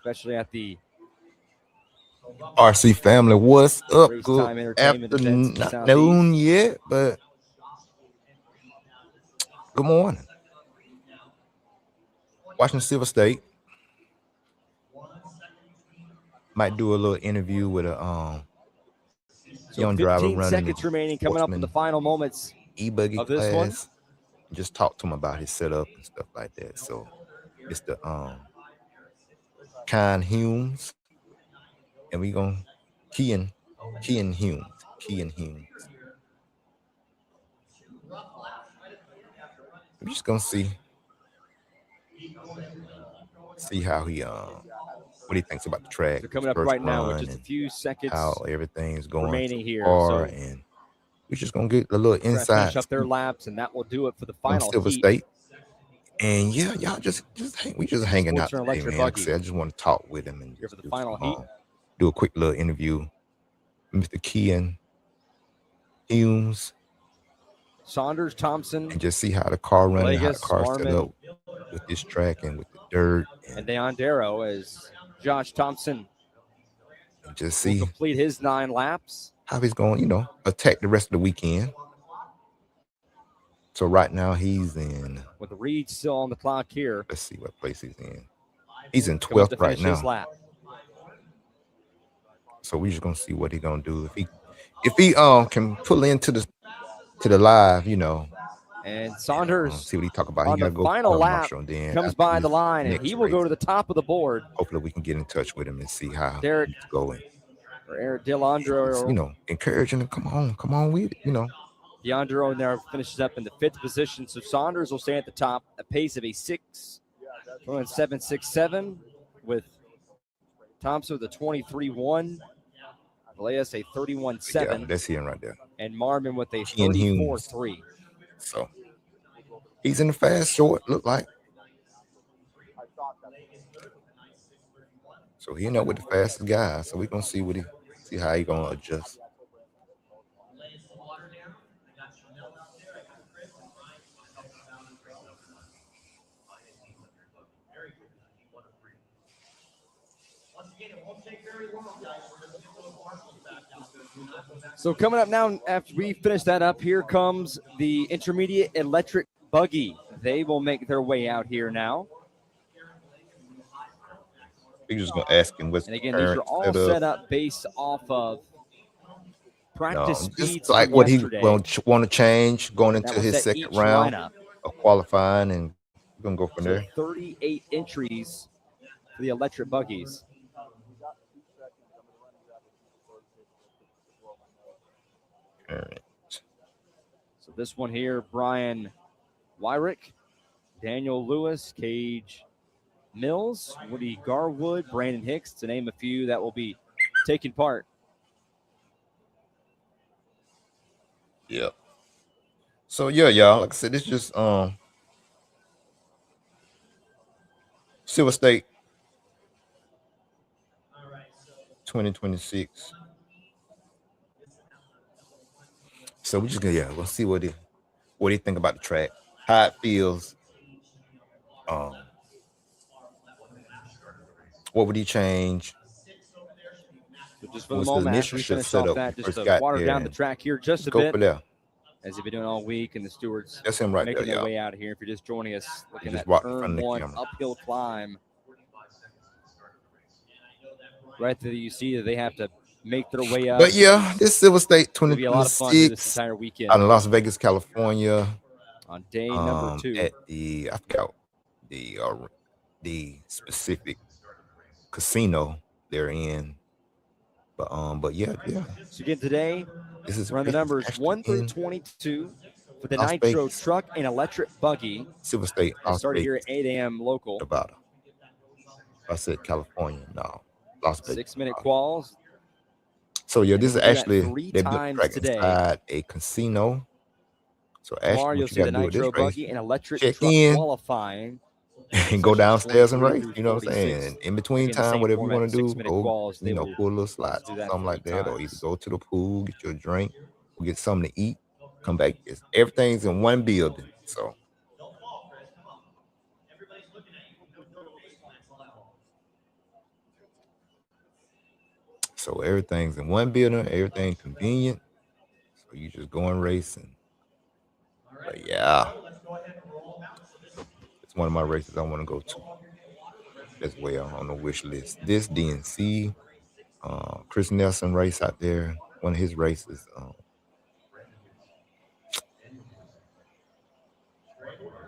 especially at the RC family, what's up? Race Good Time Entertainment events afternoon, in the not noon Southeast. yet, but good morning. Washington Silver State. Might do a little interview with a So young driver 15 running the seconds remaining, coming up with the Sportsman final moments e-buggy of this one. class. Just talk to him about his setup and stuff like that. So Mr. Kyan Humes, and we gonna Kean Humes. Kean Humes. I'm just gonna see how he what he thinks about the track. So coming his up first right now with run, just a and few seconds how everything's going so remaining here. far, So and we're just gonna get a little try to insight finish up their laps, and that will do it for the from final Silver heat. State. And yeah, y'all we just hanging out Sportsman today, Electric man. Like I Buggy said, I just want to talk with him and here for the do final some, heat. do a quick little interview. Mr. Kean Humes, Saunders, Thompson, and just see how the car running, how the Villegas, car set Marmon, up with this track and with the dirt, and Deon Darrow as Josh Thompson and just will see complete his 9 laps. how he's going, attack the rest of the weekend. So right now he's in, with Reed still on the clock here. let's see what place he's in. He's in Coming up 12th to right finish his now. lap. So we're just gonna see what he's gonna do. If he can pull into the live, And Saunders see what he talk about. on He gotta the go final lap Marshall, and then comes after by his the line, and next he will go race, to the top of the board. hopefully we can get in touch with him and see how Derek he's going. or Eric DeLandro, Encouraging him. Come on with it. DeAndre there finishes up in the 5th position. So Saunders will stay at the top, a pace of a 7.67 with Thompson with a 23.1, Villegas a 31.7. Yeah, that's him right there. And Marmon with a Kean Humes. 34.3. So he's in the fast short, look like. So he with the fastest guy. So we're gonna see how he gonna adjust. So coming up now, after we finish that up, here comes the intermediate electric buggy. They will make their way out here now. We're just gonna ask him what's and again, the these current are all set up based off of practice speeds. Just like what yesterday. he want to change going into his second round lineup. Of qualifying, and we're gonna go from there. 38 entries for the electric buggies. All right. So this one here, Brian Wyrick, Daniel Lewis, Cage Mills, Woody Garwood, Brandon Hicks, to name a few that will be taking part. Yeah. So yeah, y'all. Like I said, it's just Silver State 2026. So we just gonna we'll see what he think about the track, how it feels. What would he change? So just for the moment, after we finish off that, just to water down the track here just a bit. For there. As they've been doing all week, and the stewards That's him right making there, their way out of here. If you're just joining us, looking at turn turn 1 uphill climb. Right there, you see that they have to make their way up. But yeah, this Silver State 2026 be a lot of fun this entire weekend out in Las Vegas, California. On day number 2 at I forgot the specific casino they're in. But yeah. So again today, this is run the numbers 1 through 22 for the Nitro truck and electric buggy. Silver State. Started here at 8 a.m. local. Nevada. I said California. No, Las Vegas. 6-minute quals. So yeah, this is actually they built track today. Inside a casino. So actually, you'll see the Nitro buggy and electric check truck in, qualifying. and go downstairs and race. You know what I'm saying? And in between time, whatever you want to do, go, pull a little slots, something like that, or either go to the pool, get you a drink, or get something to eat, come back. Everything's in one building. So. So everything's in one building, everything convenient. So you just go and racing. But yeah, it's one of my races I want to go to as well on the wish list. This DNC, Chris Nelson race out there, one of his races.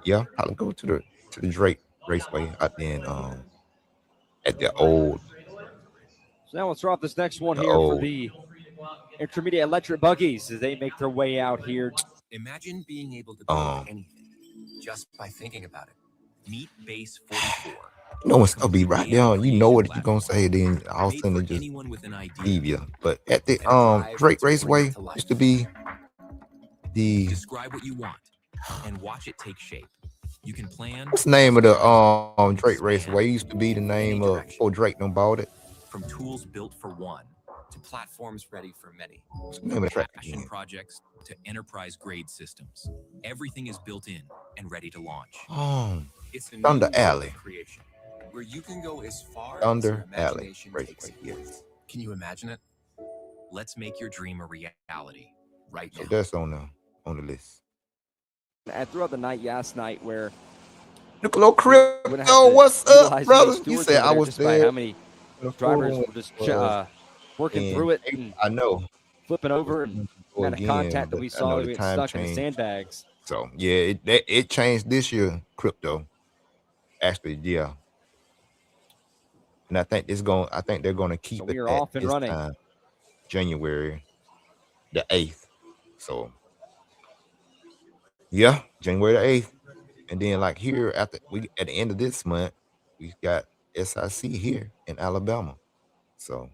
Yeah, probably go to the Drake Raceway out there in, at the old. So now let's drop this next one here for the intermediate electric buggies as they make their way out here. Imagine being able to build anything just by thinking about it. Meet Base 44. You know, when stuff be right there, you know what you're gonna say, then all of a sudden it just leave you. But at the Drake Raceway used to be the describe what you want and watch it take shape. You can plan. What's the name of the Drake Raceway? It used to be the name of before Drake done bought it. From tools built for one to platforms ready for many. What's the name of the track Passion projects to enterprise grade systems. Everything is built in and ready to launch. It's Thunder Alley. Creation, where you can go as far Thunder as your Alley imagination Raceway. takes you. Can you imagine it? Let's make your dream a reality right now. So that's on the list. And throughout the night last night where Nicolo Crypto, what's up, brother? You said I was there. How many drivers were just working through it and I know flipping over and kind of contact that we saw we got stuck in the sandbags. So yeah, it changed this year, crypto. Actually, yeah. And I think they're gonna keep it we're off and running. Time, January the 8th. So yeah, January the 8th. And then like here at the end of this month, we got SIC here in Alabama. So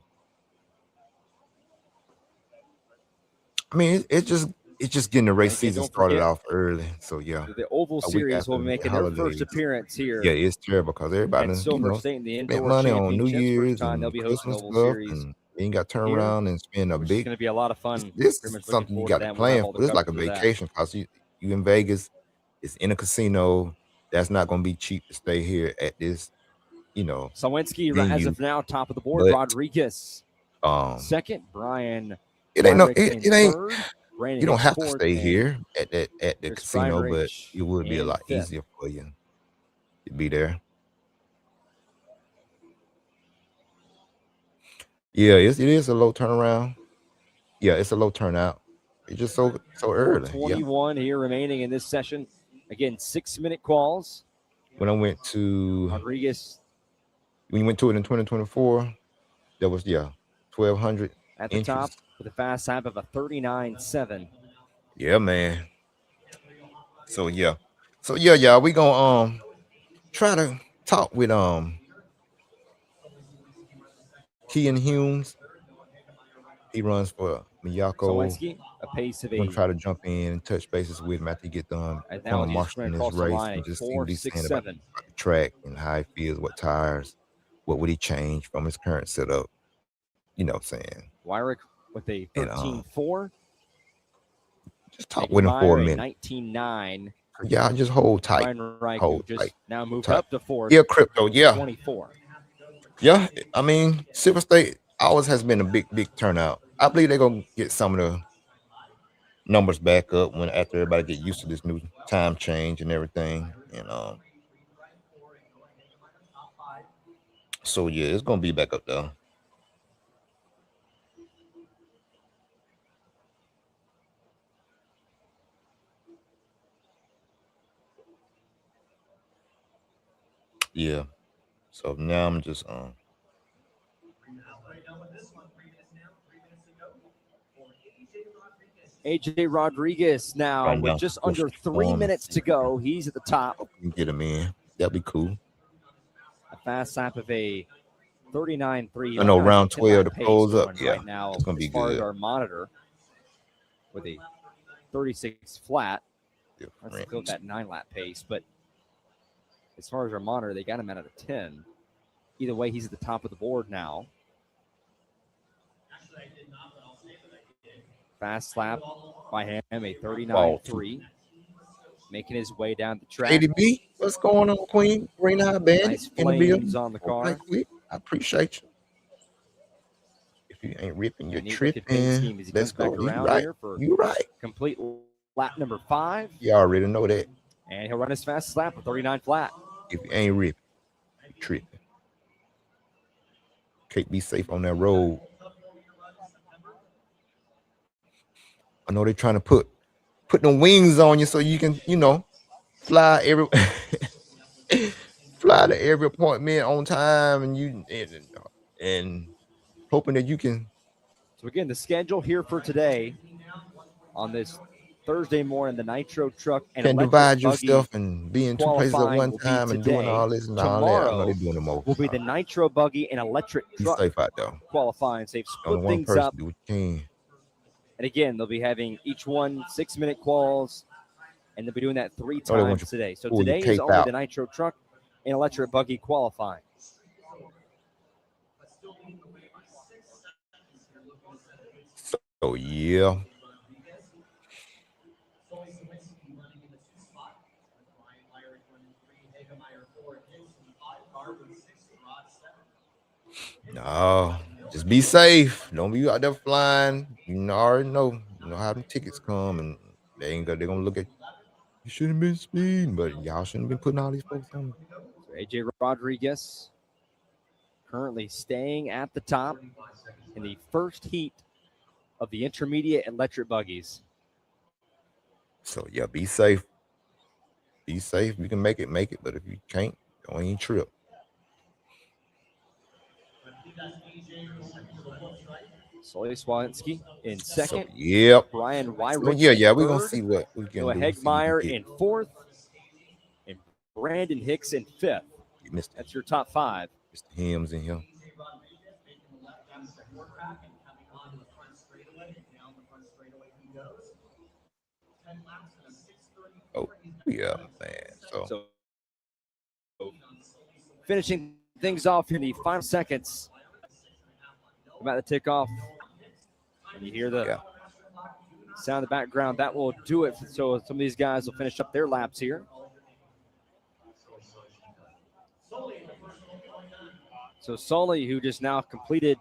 I mean it's just getting the race season started off early. So yeah. The Oval Series will be making their first appearance here. Yeah, it's terrible because everybody spent money on New Year's and Christmas stuff, and you ain't got to turn around and spend a big. It's going to be a lot of fun. This is something you got to plan for. It's like a vacation because you in Vegas. It's in a casino. That's not going to be cheap to stay here at this, Sawinski, as of now, top of the board. But, Rodriguez, second. Brian. It ain't. Brandon you don't have to stay here at the casino, but it would be a lot easier for you to be there. Yeah, it is a low turnaround. Yeah, it's a low turnout. It's just so early. 21 here remaining in this session. Again, 6-minute quals. When I went to Rodriguez, when you went to it in 2024, there was 1,200 at the top with a fast time of a 39.7. Yeah, man. So y'all, we gonna try to talk with Kean Humes. He runs for Miyako. A pace of I'm gonna try to jump in and touch bases with him after he get done marshalling his race and just see what he's saying about the track and how he feels, what tires, what would he change from his current setup. You know what I'm saying? Wyrick with a 13.4. Just talk with him for a minute. 19.9. Yeah, just hold tight. Hold tight. Now moved up to 4. Yeah, crypto. Yeah. 24. Yeah, I mean, Silver State always has been a big turnout. I believe they're gonna get some of the numbers back up after everybody get used to this new time change and everything. And so yeah, it's gonna be back up there. Yeah. So now I'm just AJ Rodriguez now with just under 3 minutes to go. He's at the top. Get him in. That'd be cool. A fast lap of a 39.3. I know round 12 to close up. Yeah, right now it's gonna be good. Our monitor with a 36 flat. Let's go that 9-lap pace, but as far as our monitor, they got him out of 10. Either way, he's at the top of the board now. Fast lap by him, a 39.3. Making his way down the track. ADB, what's going on, Queen? Green High Band nice in the building. On the car. I appreciate you. You ain't ripping, you're And he's looking paint tripping. scheme as he Let's comes go. back You around right. here for You right. complete lap number 5. You already know that. And he'll run his fastest lap with 39 flat. If you ain't ripping, you're tripping. Can't be safe on that road. I know they're trying to put them wings on you so you can, fly fly to every appointment on time, and hoping that you can. So again, the schedule here for today on this Thursday morning, the Nitro Truck and Can electric divide your buggy stuff and be in 2 places at one time and doing all this and all that. I know they're doing them over. Will be the Nitro Buggy and electric Be truck safe out there. qualifying. So they've split Only one things person up. do what you can. And again, they'll be having each one 6-minute quals, and they'll be doing that 3 times today. So today is only the Nitro Truck and electric buggy qualifying. So yeah. No, just be safe. Don't be out there flying. You already know. You know how the tickets come, and they're gonna look at you. Shouldn't have been speeding, but y'all shouldn't have been putting all these folks on. So AJ Rodriguez currently staying at the top in the first heat of the intermediate electric buggies. So yeah, be safe. Be safe. You can make it. But if you can't, don't even trip. Sully Swansky in second. So, yep. Brian Wyrick. Yeah. We're gonna see what we can Noah do. Hegmeyer in fourth, and Brandon Hicks in fifth. That's your top 5. Mr. Hims in here. Oh yeah, man. So finishing things off in the final seconds. About to tick off. And you hear the sound in the background. That will do it. So some of these guys will finish up their laps here. So Sully, who just now completed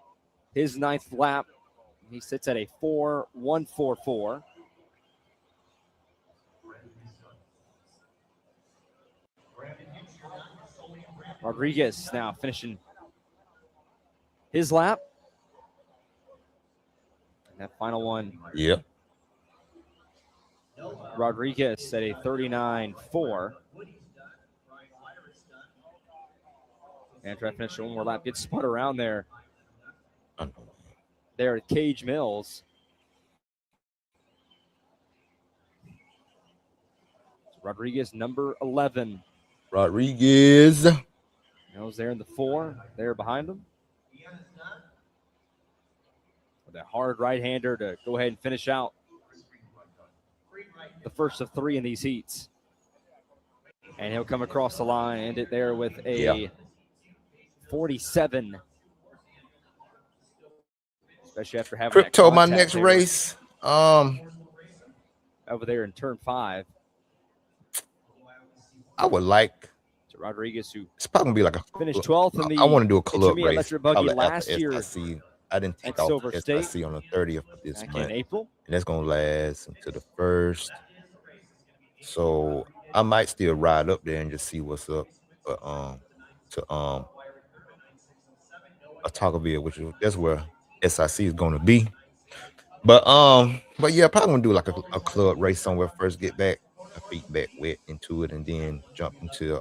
his 9th lap, he sits at a 4.144. Rodriguez now finishing his lap. And that final one. Yep. Rodriguez at a 39.4. And try to finish one more lap. Gets spun around there. There at Cage Mills. Rodriguez, number 11. Rodriguez. Mills there in the 4. There behind him. With a hard right-hander to go ahead and finish out the first of 3 in these heats. And he'll come across the line, end it there with a 47. Especially after having Crypto, my next race. Over there in turn 5. I would like to Rodriguez, who it's probably gonna be like a finished 12th in the I want to do a club race. Electric buggy last year. I didn't take off the SIC on the 30th of this month. In April. And that's gonna last until the 1st. So I might still ride up there and just see what's up. But to Otagoville, which is that's where SIC is gonna be. But yeah, probably gonna do like a club race somewhere first, get back, my feet back wet into it, and then jump into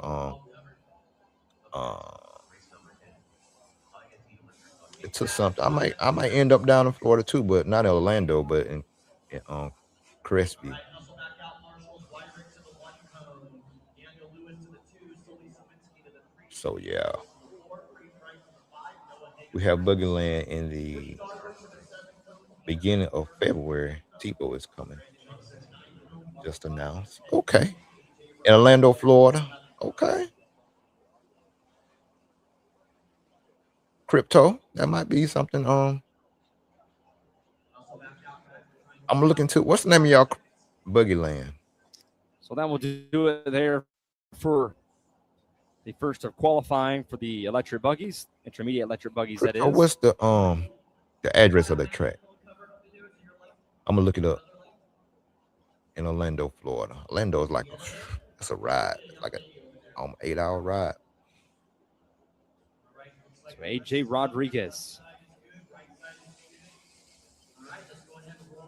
to something. I might end up down in Florida too, but not in Orlando, but in Crestview. So yeah, we have Buggy Land in the beginning of February. Tebow is coming. Just announced. Okay. In Orlando, Florida. Okay. Crypto. That might be something. I'm looking to. What's the name of y'all Buggy Land? So that will do it there for the first of qualifying for the electric buggies, intermediate electric buggies. Crypto, that is. What's the the address of the track. I'm gonna look it up. In Orlando, Florida. Orlando is like it's a ride, like a 8-hour ride. So AJ Rodriguez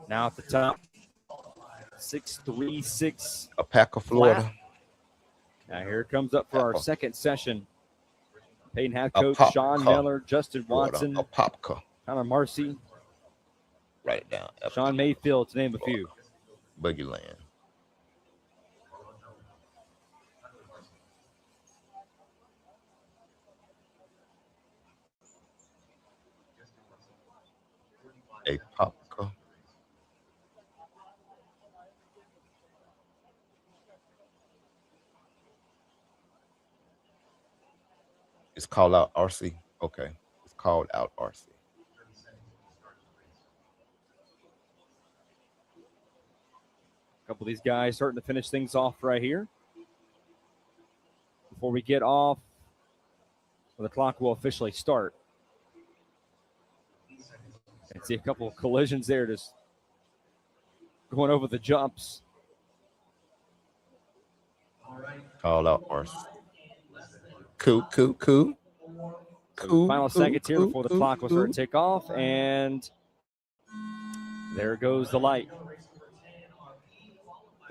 now at the top. 6'3", Apopka, Florida. Now here it comes up for our second session. Peyton head coach Apopka, Sean Miller, Justin Watson, Apopka. Connor Marcy, Write it down. Sean Mayfield, to name a few. Boogie Land. Apopka. It's called out RC. Okay. It's called out RC. A couple of these guys starting to finish things off right here. Before we get off, the clock will officially start. And see a couple of collisions there, just going over the jumps. Call out RC. Cool. Final seconds here before the clock will start to tick off, and there goes the light.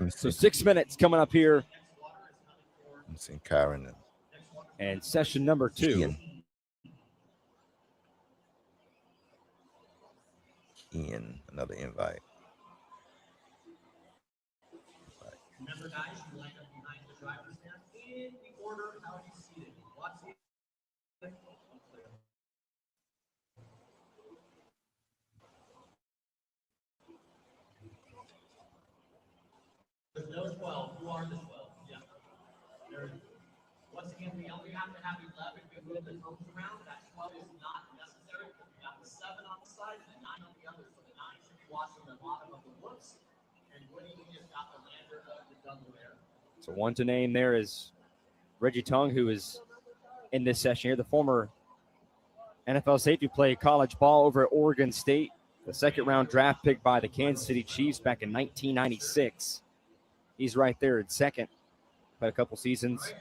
So 6 minutes coming up here. I'm seeing Kyron and session number 2. Ian, another invite. Remember, guys, you line up behind the driver's stand in the order how you see it. Watch it. There's no 12. Who are the 12? Yeah. Once again, we only have to have 11 to move the cones around. That 12 is not necessary because we got the 7 on the side and the 9 on the other. So the 9 should be watching the bottom of the whoops. And Woody just got the lander of the double there. So one to name there is Reggie Tung, who is in this session here, the former NFL safety, played college ball over at Oregon State, the second-round draft pick by the Kansas City Chiefs back in 1996. He's right there in second. Played a couple seasons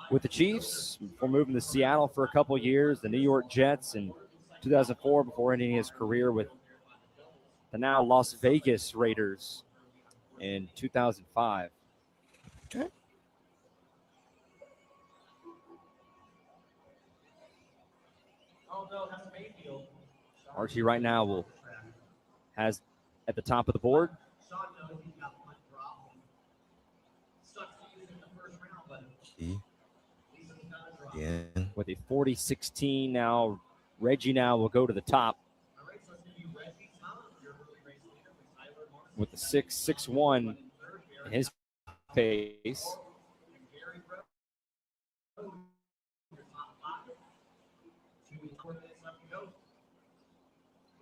with the Chiefs before moving to Seattle for a couple years, the New York Jets in 2004 before ending his career with the now Las Vegas Raiders in 2005. Okay. Archie right now has at the top of the board. Yeah. With a 40-16 now, Reggie now will go to the top. With the 6.61 in his pace.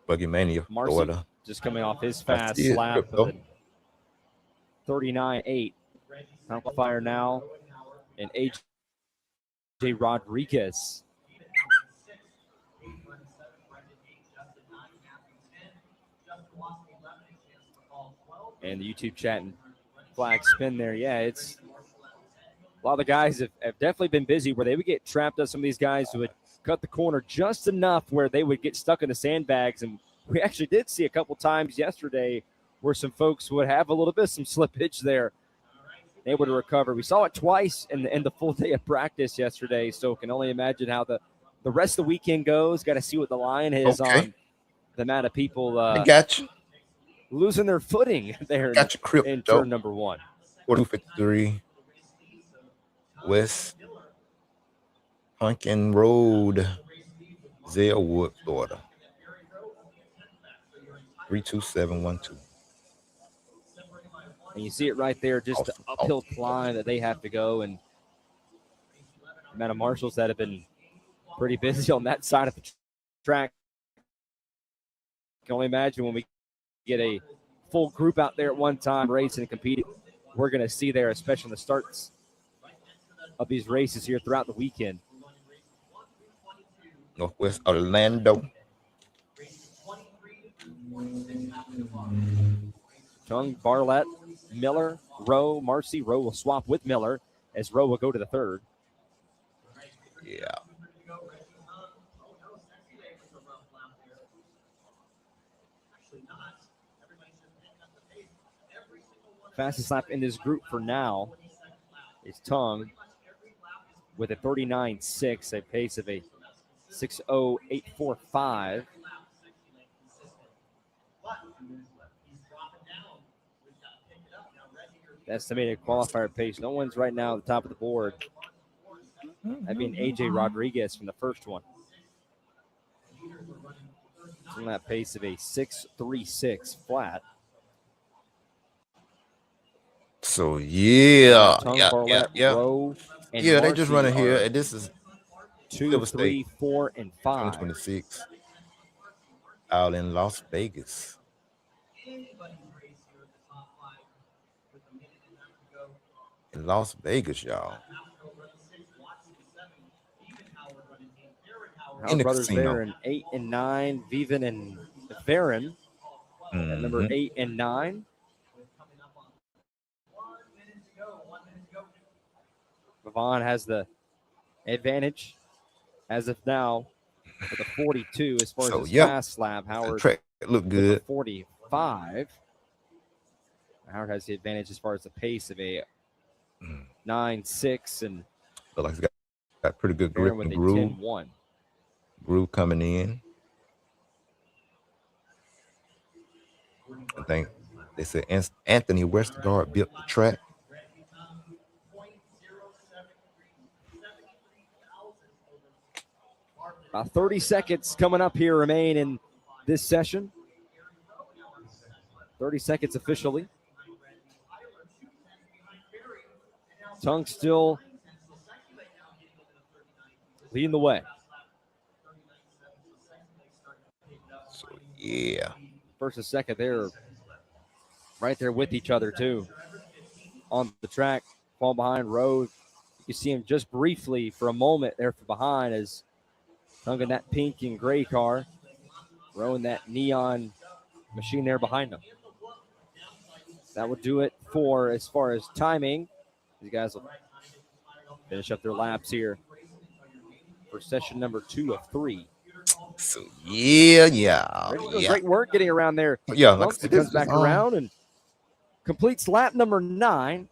Buggy Mania, Marcy Florida. just coming off his fast lap of 39.8. Fire now. And AJ Rodriguez. And the YouTube chat and flag spin there. Yeah, it's a lot of the guys have definitely been busy where they would get trapped on some of these guys who would cut the corner just enough where they would get stuck in the sandbags. And we actually did see a couple times yesterday where some folks would have a little bit of some slippage there, able to recover. We saw it twice in the full day of practice yesterday, so can only imagine how the rest of the weekend goes. Got to see what the line is on the amount of people I got you. Losing their footing there in turn number 1. 253 West Pumpkin Road, Zellwood, Florida. 32712. And you see it right there, just the uphill climb that they have to go. And the amount of marshals that have been pretty busy on that side of the track. I can only imagine when we get a full group out there at one time racing and competing, we're going to see there, especially in the starts of these races here throughout the weekend. Northwest Orlando. Tung, Barlett, Miller, Rowe, Marcy. Rowe will swap with Miller as Rowe will go to the third. Yeah. Fastest lap in this group for now is Tung with a 39.6, a pace of a 6:08.45. Estimated qualifier pace. No one's right now at the top of the board. That'd be an AJ Rodriguez from the first one. On that pace of a 6.36 flat. So yeah, Tung, yeah, Barlett, yeah. Rowe, and Yeah, they just Marcy running here, are and this is 2, Silver 3, State. 4, and 5. 2026 out in Las Vegas. In Las Vegas, y'all. Our In the brothers casino. there in 8 and 9, Viven and Varen at number Mhm. 8 and 9. Vavon has the advantage as of now with a 42 as far So, as his yep. fast lap. The Howard track look with good. a 45. Howard has the advantage as far as the pace of a 9.6 and Look like he's got pretty good grip Varen with and a groove. 10.1. Groove coming in. I think they said Anthony Westergaard built the track. About 30 seconds coming up here remain in this session. 30 seconds officially. Tung still leading the way. So yeah. First and second, they're right there with each other too. On the track, fall behind Rowe. You see him just briefly for a moment there from behind as Tung in that pink and gray car. Rowe in that neon machine there behind him. That will do it for as far as timing. These guys will finish up their laps here for session number 2 of 3. So yeah. Great work getting around there. Yeah, like I Bumps, said, he comes this back is, around and completes lap number 9.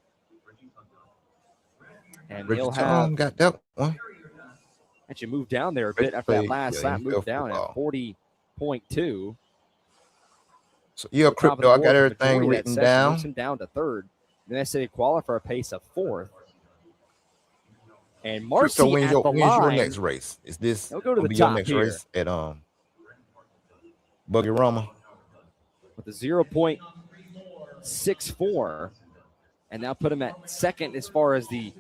And Richard he'll have got that one. actually moved down there a bit after that last lap. he Moved fell down at for 40.2. So yeah, Crypto, I got everything written down. Moves him down to third. Then I said he qualified for a pace of 4th. And Marcy Crypto, when's at the your line. next race? Is this He'll go to the your top next here. race at Buggy Rama? With a 0.64. And now put him at second as far as the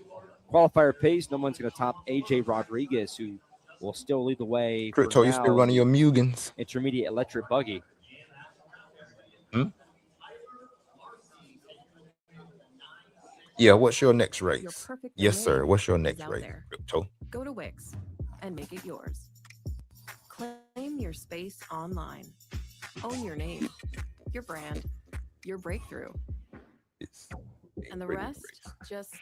qualifier pace. No one's going to top AJ Rodriguez, who will still lead the way. Crypto, you still running your Mugans? Intermediate electric buggy. Yeah, what's your next race? Yes, sir. What's your next race, Crypto? Go to Wix and make it yours. Claim your space online. Own your name, your brand, your breakthrough. And the rest just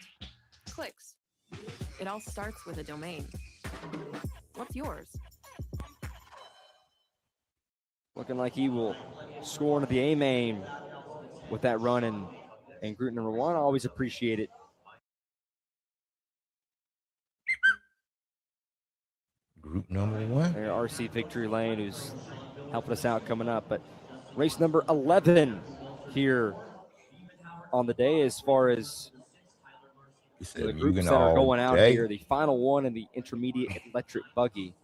clicks. It all starts with a domain. What's yours? Looking like he will score into the A main with that run in group number 1. I always appreciate it. Group number 1. There, RC Victory Lane, who's helping us out coming up. But race number 11 here on the day as far as the groups that are going out here. The final one in the intermediate electric buggy.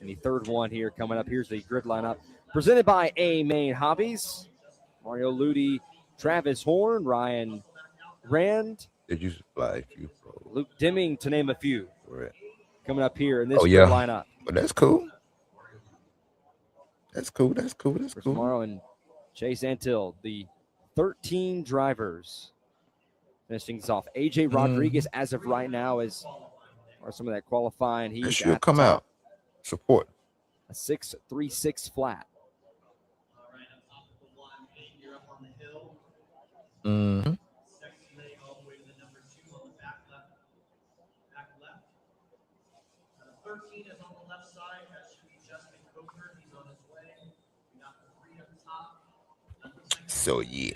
And the third one here coming up. Here's the grid lineup presented by A Main Hobbies. Mario Ludi, Travis Horn, Ryan Rand. Did you fly a few? Luke Deming, to name a few. Right. Coming up here in this grid lineup. But that's cool. That's cool. Tomorrow and Chase Antill, the 13 drivers. Finishing things off. AJ Rodriguez, as of right now, are some of that qualifying. He should come out. Support. A 6.36 flat. Mm-hmm. Second leg all the way to the number 2 on the back left. Back left. 13 is on the left side. That should be Justin Coker. He's on his way. We got the 3 up top. So yeah,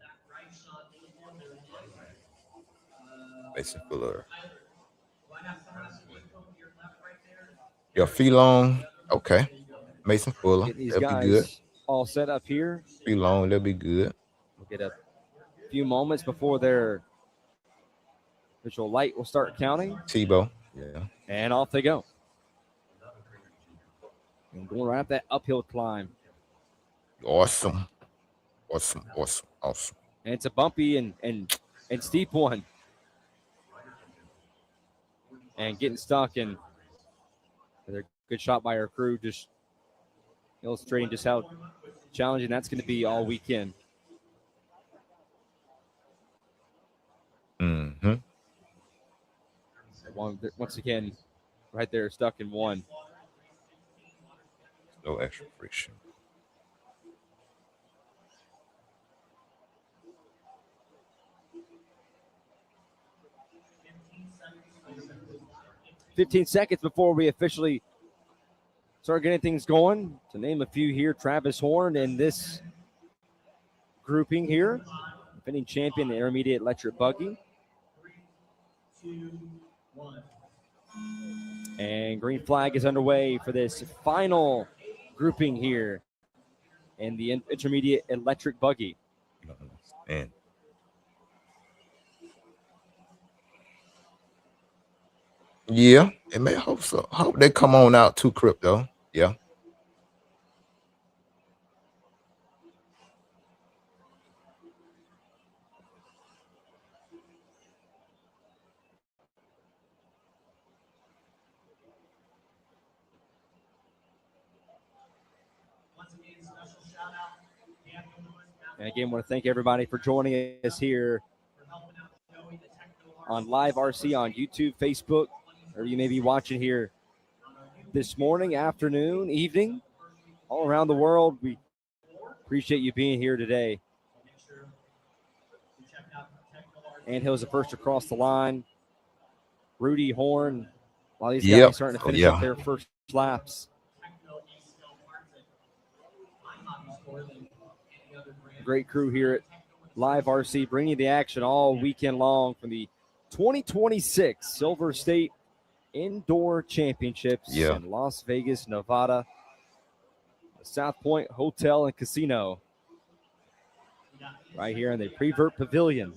Back right, Sean Uniform. There he is. Mason Fuller. Do I have someone else to go to your left right there? Your Felon. Okay. Mason Fuller. Getting these That'll be good. guys all set up here. Felon. That'll be good. We'll get a few moments before their official light will start counting. Tebow. Yeah. And off they go. And going right up that uphill climb. Awesome. Awesome. Awesome. Awesome. And it's a bumpy and steep one. And getting stuck, and another good shot by our crew, just illustrating just how challenging that's going to be all weekend. Mm-hmm. Once again, right there, stuck in one. No extra friction. "15 seconds before we officially start getting things going. To name a few here, Travis Horn in this grouping here, defending champion, the Intermediate Electric Buggy. 3, 2, 1. And green flag is underway for this final grouping here in the Intermediate Electric Buggy. I don't understand. Yeah, it may hope so. Hope they come on out to crypto. Yeah. Once again, special shout out Daniel Lewis, And again, want to thank everybody for joining us here for helping out Joey, the technical on Live RC on YouTube, Facebook, or you may be watching here this morning, afternoon, evening, all around the world. We appreciate you being here today. Make sure you check out technical RC. Anthill's the first across the line. Rudy Horn, a lot of these Yep. guys starting to Oh, finish yeah. up their first laps. Techno ACL parts that I'm not used for than any other brand. Great crew here at Live RC, bringing you the action all weekend long from the 2026 Silver State Indoor Championships Yeah. in Las Vegas, Nevada. The South Point Hotel and Casino right here in the Prevert Pavilion.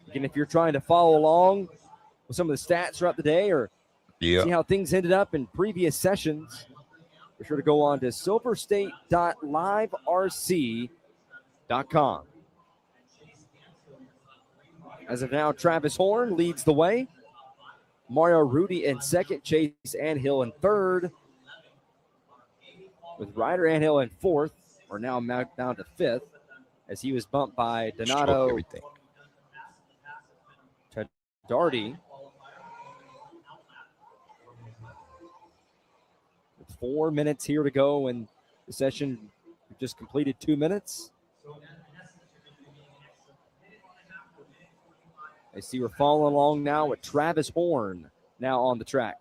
Again, if you're trying to follow along with some of the stats throughout the day or Yeah. see how things ended up in previous sessions, be sure to go on to silverstate.liverc.com. As of now, Travis Horn leads the way. Mario Rudy in second, Chase Anhill in third, with Ryder Anhill in fourth, or now down to fifth, as he was bumped by Stroke Donato everything. Darty. With 4 minutes here to go, and the session just completed 2 minutes. I see we're following along now with Travis Horn now on the track.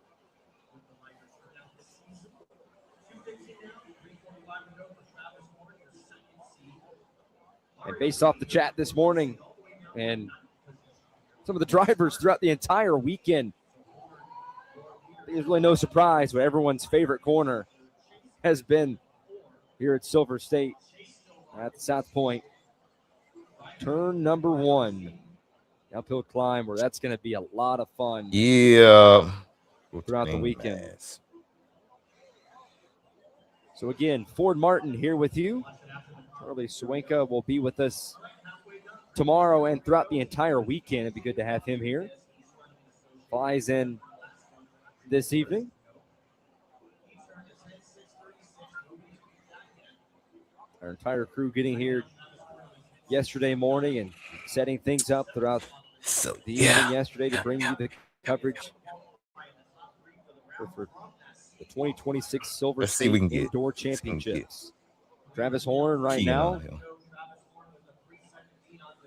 And based off the chat this morning and some of the drivers throughout the entire weekend, there's really no surprise what everyone's favorite corner has been here at Silver State at the South Point. Turn number 1. Uphill climb where that's going to be a lot of fun Yeah. throughout the Dang, weekend. man. So again, Ford Martin here with you. Charlie Swanka will be with us tomorrow and throughout the entire weekend. It'd be good to have him here. Flies in this evening. Our entire crew getting here yesterday morning and setting things up throughout So the yeah. evening yesterday to bring you the coverage for the 2026 Silver Let's see State if we can get- Indoor see if we can get Championships. Travis Horn right Key now on him.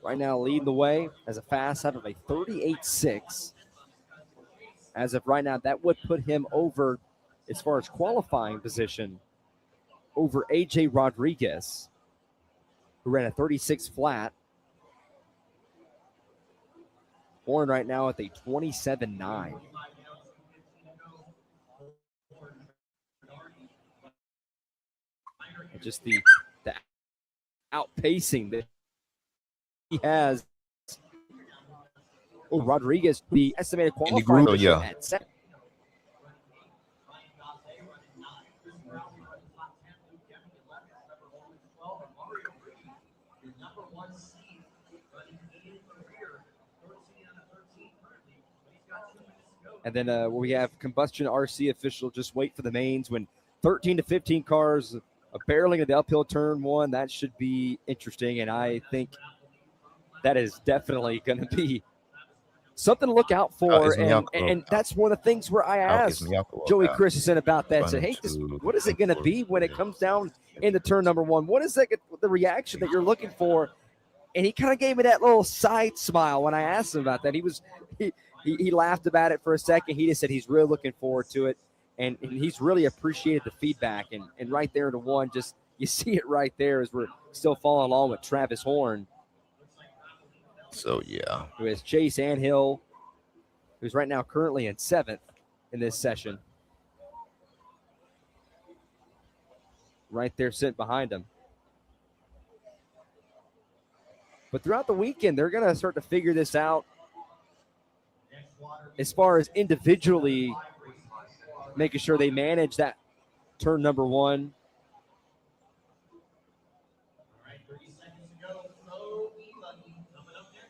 right now leading the way as a fast lap of a 38.6. As of right now, that would put him over, as far as qualifying position, over AJ Rodriguez, who ran a 36 flat. Horn right now at the 27.9. And just the outpacing that he has. Oh, Rodriguez, the estimated qualifying position at 7. And then we have Combustion RC official just wait for the mains when 13 to 15 cars barreling at the uphill turn 1. That should be interesting, and I think that is definitely going to be something to look out for. And that's one of the things where I asked Joey Christensen about that. Said, hey, what is it going to be when it comes down into turn number 1? What is the reaction that you're looking for? And he kind of gave me that little side smile when I asked him about that. He laughed about it for a second. He just said he's really looking forward to it. And he's really appreciated the feedback. And right there to 1, just you see it right there as we're still following along with Travis Horn. So, yeah. Who has Chase Anhill, who's right now currently in 7th in this session. Right there sitting behind him. But throughout the weekend, they're going to start to figure this out as far as individually making sure they manage that turn number 1.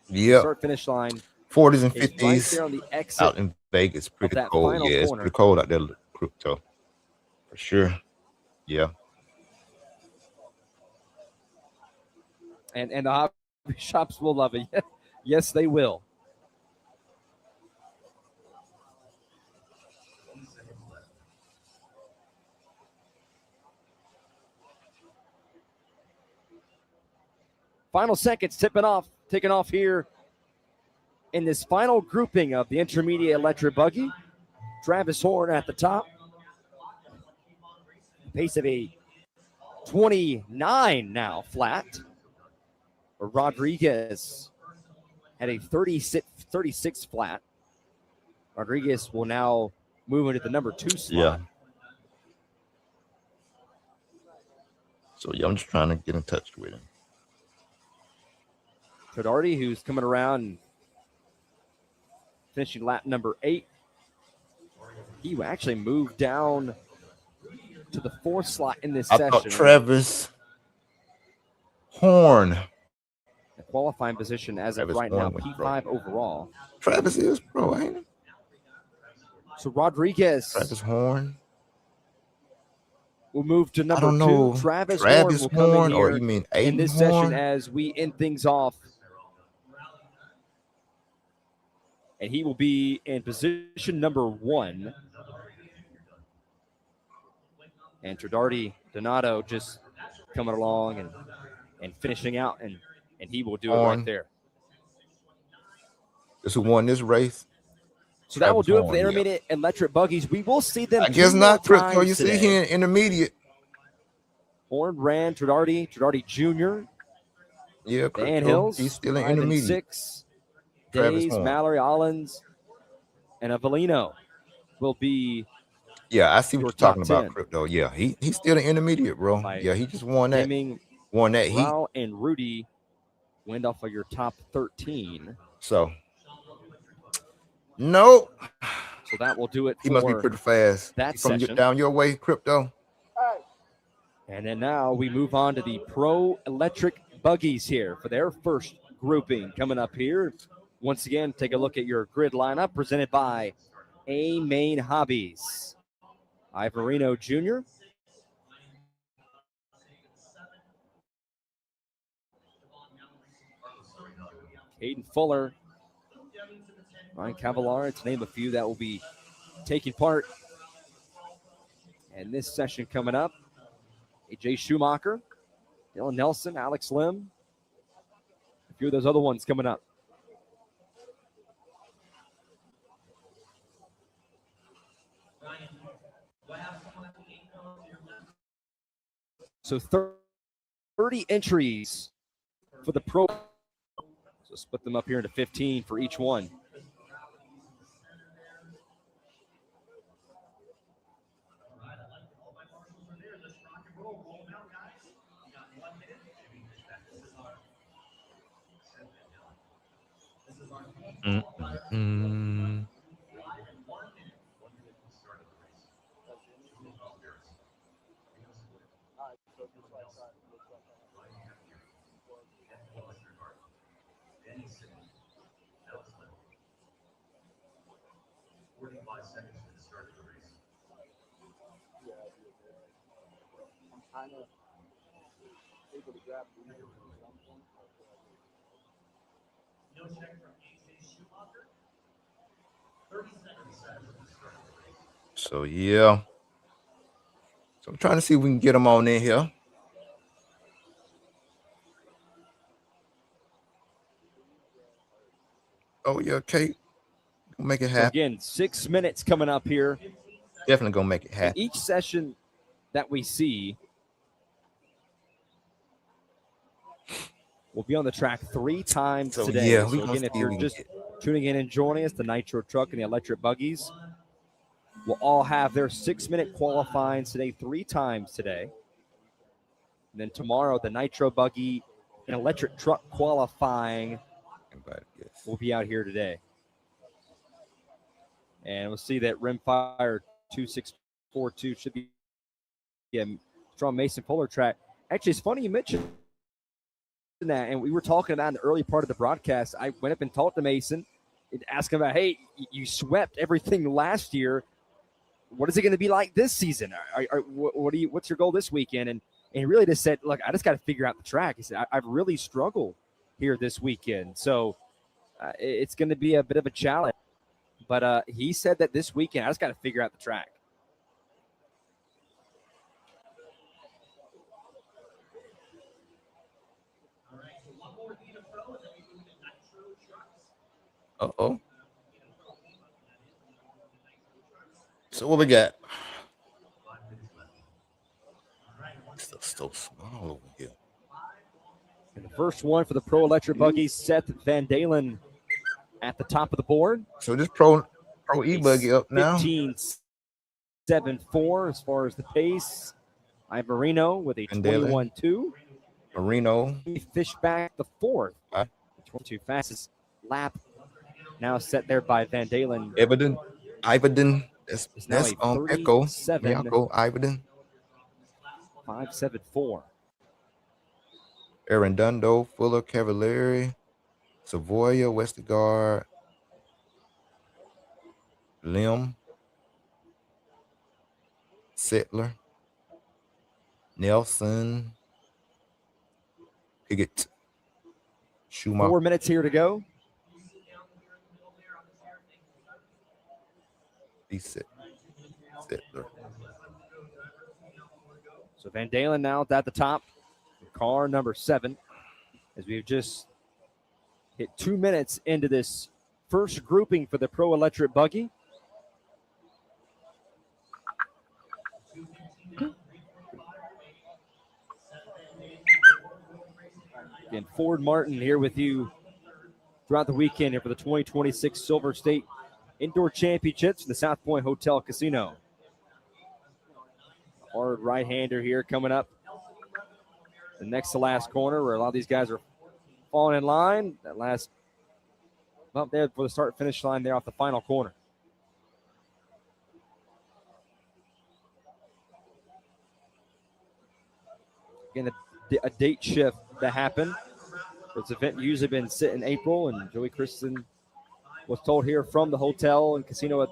Yeah. Start finish line. 40s and 50s right there on the exit out in Vegas. Pretty cold. Yeah, it's pretty cold out there, Crypto. For sure. Yeah. And the hobby shops will love it. Yes, they will. Final seconds taking off here in this final grouping of the intermediate electric buggy. Travis Horn at the top. Pace of a 29 now flat. Rodriguez had a 36 flat. Rodriguez will now move into the number 2 slot. Yeah. So, yeah, I'm just trying to get in touch with him. Todardi, who's coming around and finishing lap number 8. He actually moved down to the 4th slot in this session. I thought Travis Horn. The qualifying position as of right now, P5 overall. Travis is pro, ain't he? So Rodriguez. Travis Horn. We'll move to number 2. Travis Horn will come in here or you mean Aiden in this Horn? session as we end things off. And he will be in position number 1. And Todardi Donato just coming along and finishing out, and he will do it right there. This who won this race. So that will do it for the intermediate electric buggies. We will see them. I guess not, Crypto. You see here in intermediate. Horn ran Todardi Jr. Yeah, Dan Hills. He's still in intermediate. 6. Days, Mallory Ollins, and Avellino will be. Yeah, I see what you're talking about, Crypto. Yeah, he's still an intermediate, bro. Yeah, he just won that. Won that heat. Rao and Rudy went off of your top 13. So, nope. So that will do it. He must be pretty fast. That from session. Down your way, Crypto. And then now we move on to the Pro Electric Buggies here for their first grouping coming up here. Once again, take a look at your grid lineup presented by A-Main Hobbies. Ivorino Jr. Caden Fuller. Ryan Cavallari, to name a few that will be taking part in this session coming up. AJ Schumacher, Dylan Nelson, Alex Lim. few of those other ones coming up. So 30 entries for the pro. So split them up here into 15 for each one. So yeah. So I'm trying to see if we can get them on in here. Oh yeah, Kate. Make it happen. So again, 6 minutes coming up here. Definitely gonna make it happen. Each session that we see will be on the track 3 times today. Yeah, so again, if you're just tuning in and joining us, the Nitro Truck and the electric buggies will all have their 6-minute qualifying today 3 times today. And then tomorrow, the Nitro Buggy and electric truck qualifying will be out here today. And we'll see that Rimfire 2642 should be a strong Mason Fuller track. Actually, it's funny you mentioned that, and we were talking about in the early part of the broadcast. I went up and talked to Mason and asked him about, hey, you swept everything last year. What is it going to be like this season? What's your goal this weekend? And he really just said, look, I just got to figure out the track. He said, I've really struggled here this weekend. So it's going to be a bit of a challenge. But he said that this weekend, I just got to figure out the track. Uh-oh. So what we got? It's so small over here. And the first one for the Pro Electric Buggies, Seth Van Dalen at the top of the board. So this Pro E-Buggy up now. 15.74 as far as the pace. I Marino with a 21.2. Marino. Fishback the 4th. 22 fastest lap. Now set there by Van Dalen. Iverden. That's on Echo. Echo, Iverden. 5.74. Arredondo, Fuller, Cavalieri, Savoia, Westergaard, Lim, Settler, Nelson, Piggott, Schumacher. 4 minutes here to go. Settler. So Van Dalen now at the top. Car number 7. As we've just hit 2 minutes into this first grouping for the Pro Electric Buggy. Again, Ford Martin here with you throughout the weekend here for the 2026 Silver State Indoor Championships in the South Point Hotel Casino. Hard right-hander here coming up. The next to last corner where a lot of these guys are falling in line. That last bump there for the start-finish line there off the final corner. Again, a date shift that happened. This event usually been set in April, and Joey Christensen was told here from the hotel and casino at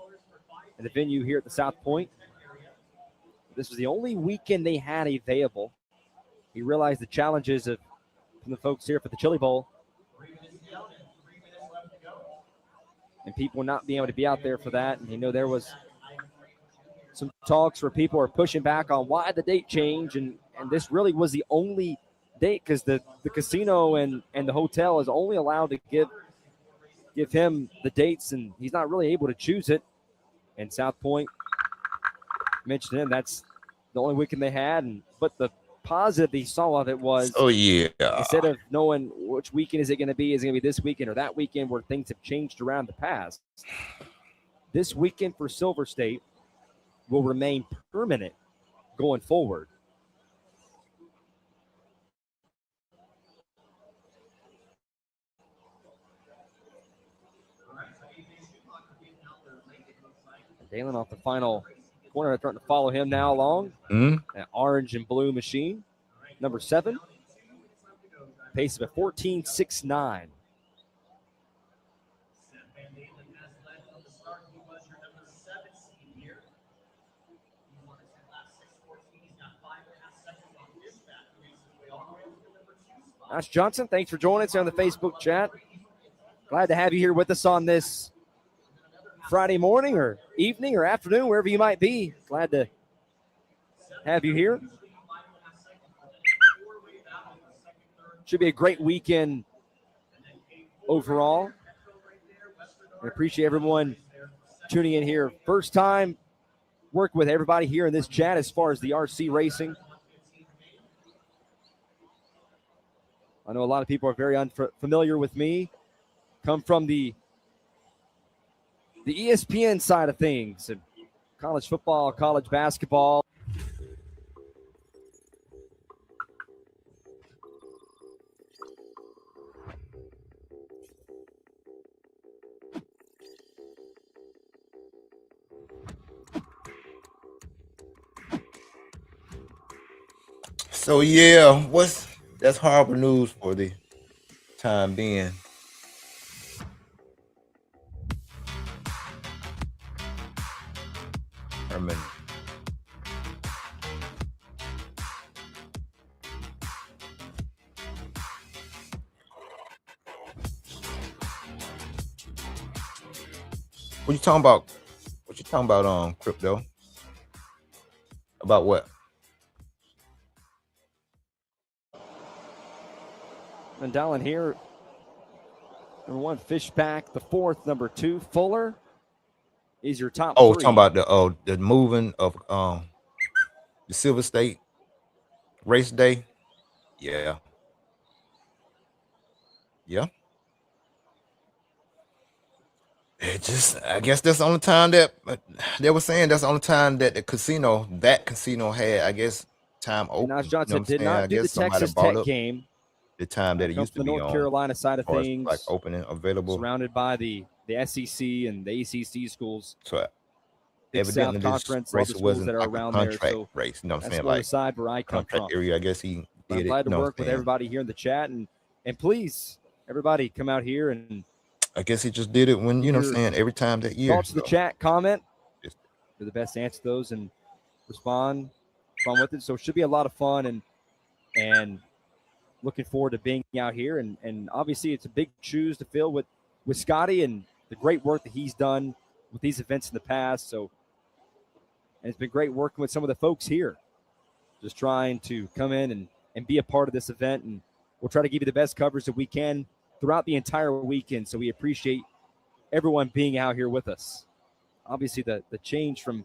the venue here at the South Point. This was the only weekend they had available. He realized the challenges from the folks here for the Chili Bowl and people not being able to be out there for that. And you know there was some talks where people are pushing back on why the date change, and this really was the only date because the casino and the hotel is only allowed to give him the dates, and he's not really able to choose it. And South Point mentioned him. That's the only weekend they had. But the positive he saw of it was, instead of knowing which weekend is it going to be this weekend or that weekend where things have changed around the past, this weekend for Silver State will remain permanent going forward. Dalen off the final corner, starting to follow him now along. An orange and blue machine. Number 7. Pace of a 14.69. Ash Johnson, thanks for joining us on the Facebook chat. Glad to have you here with us on this Friday morning or evening or afternoon, wherever you might be. Glad to have you here. Should be a great weekend overall. I appreciate everyone tuning in here. First time work with everybody here in this chat as far as the RC racing. I know a lot of people are very unfamiliar with me. Come from the ESPN side of things, and college football, college basketball. So yeah, that's horrible news for the time being. Herman. What you talking about? What you talking about, crypto? About what? And Dallin here. Number 1, Fishback. The 4th, number 2, Fuller. Is your top 3. Talking about the moving of the Silver State race day. Yeah. It just, I guess that's the only time that they were saying that's the only time that the casino had, I guess, time open. Nash Johnson did not do the Texas Tech game. The time that it used to be North Carolina side of things, like opening available, surrounded by the SEC and the ACC schools. So Big evidently South this Conference, race all the wasn't that are like around a contract there. So race. You know what I'm saying? That's Like the side where I come contract from. area. I guess he did I'm glad it. to work with everybody here in the chat, and please, everybody, come out here and. I guess he just did it when, you know what I'm saying, every time that year. Thoughts in the chat, comment. Do the best to answer those and respond with it. So it should be a lot of fun, and looking forward to being out here. And obviously it's a big shoes to fill with Scotty and the great work that he's done with these events in the past. So, and it's been great working with some of the folks here, just trying to come in and be a part of this event. And we'll try to give you the best coverage that we can throughout the entire weekend. So we appreciate everyone being out here with us. Obviously the change from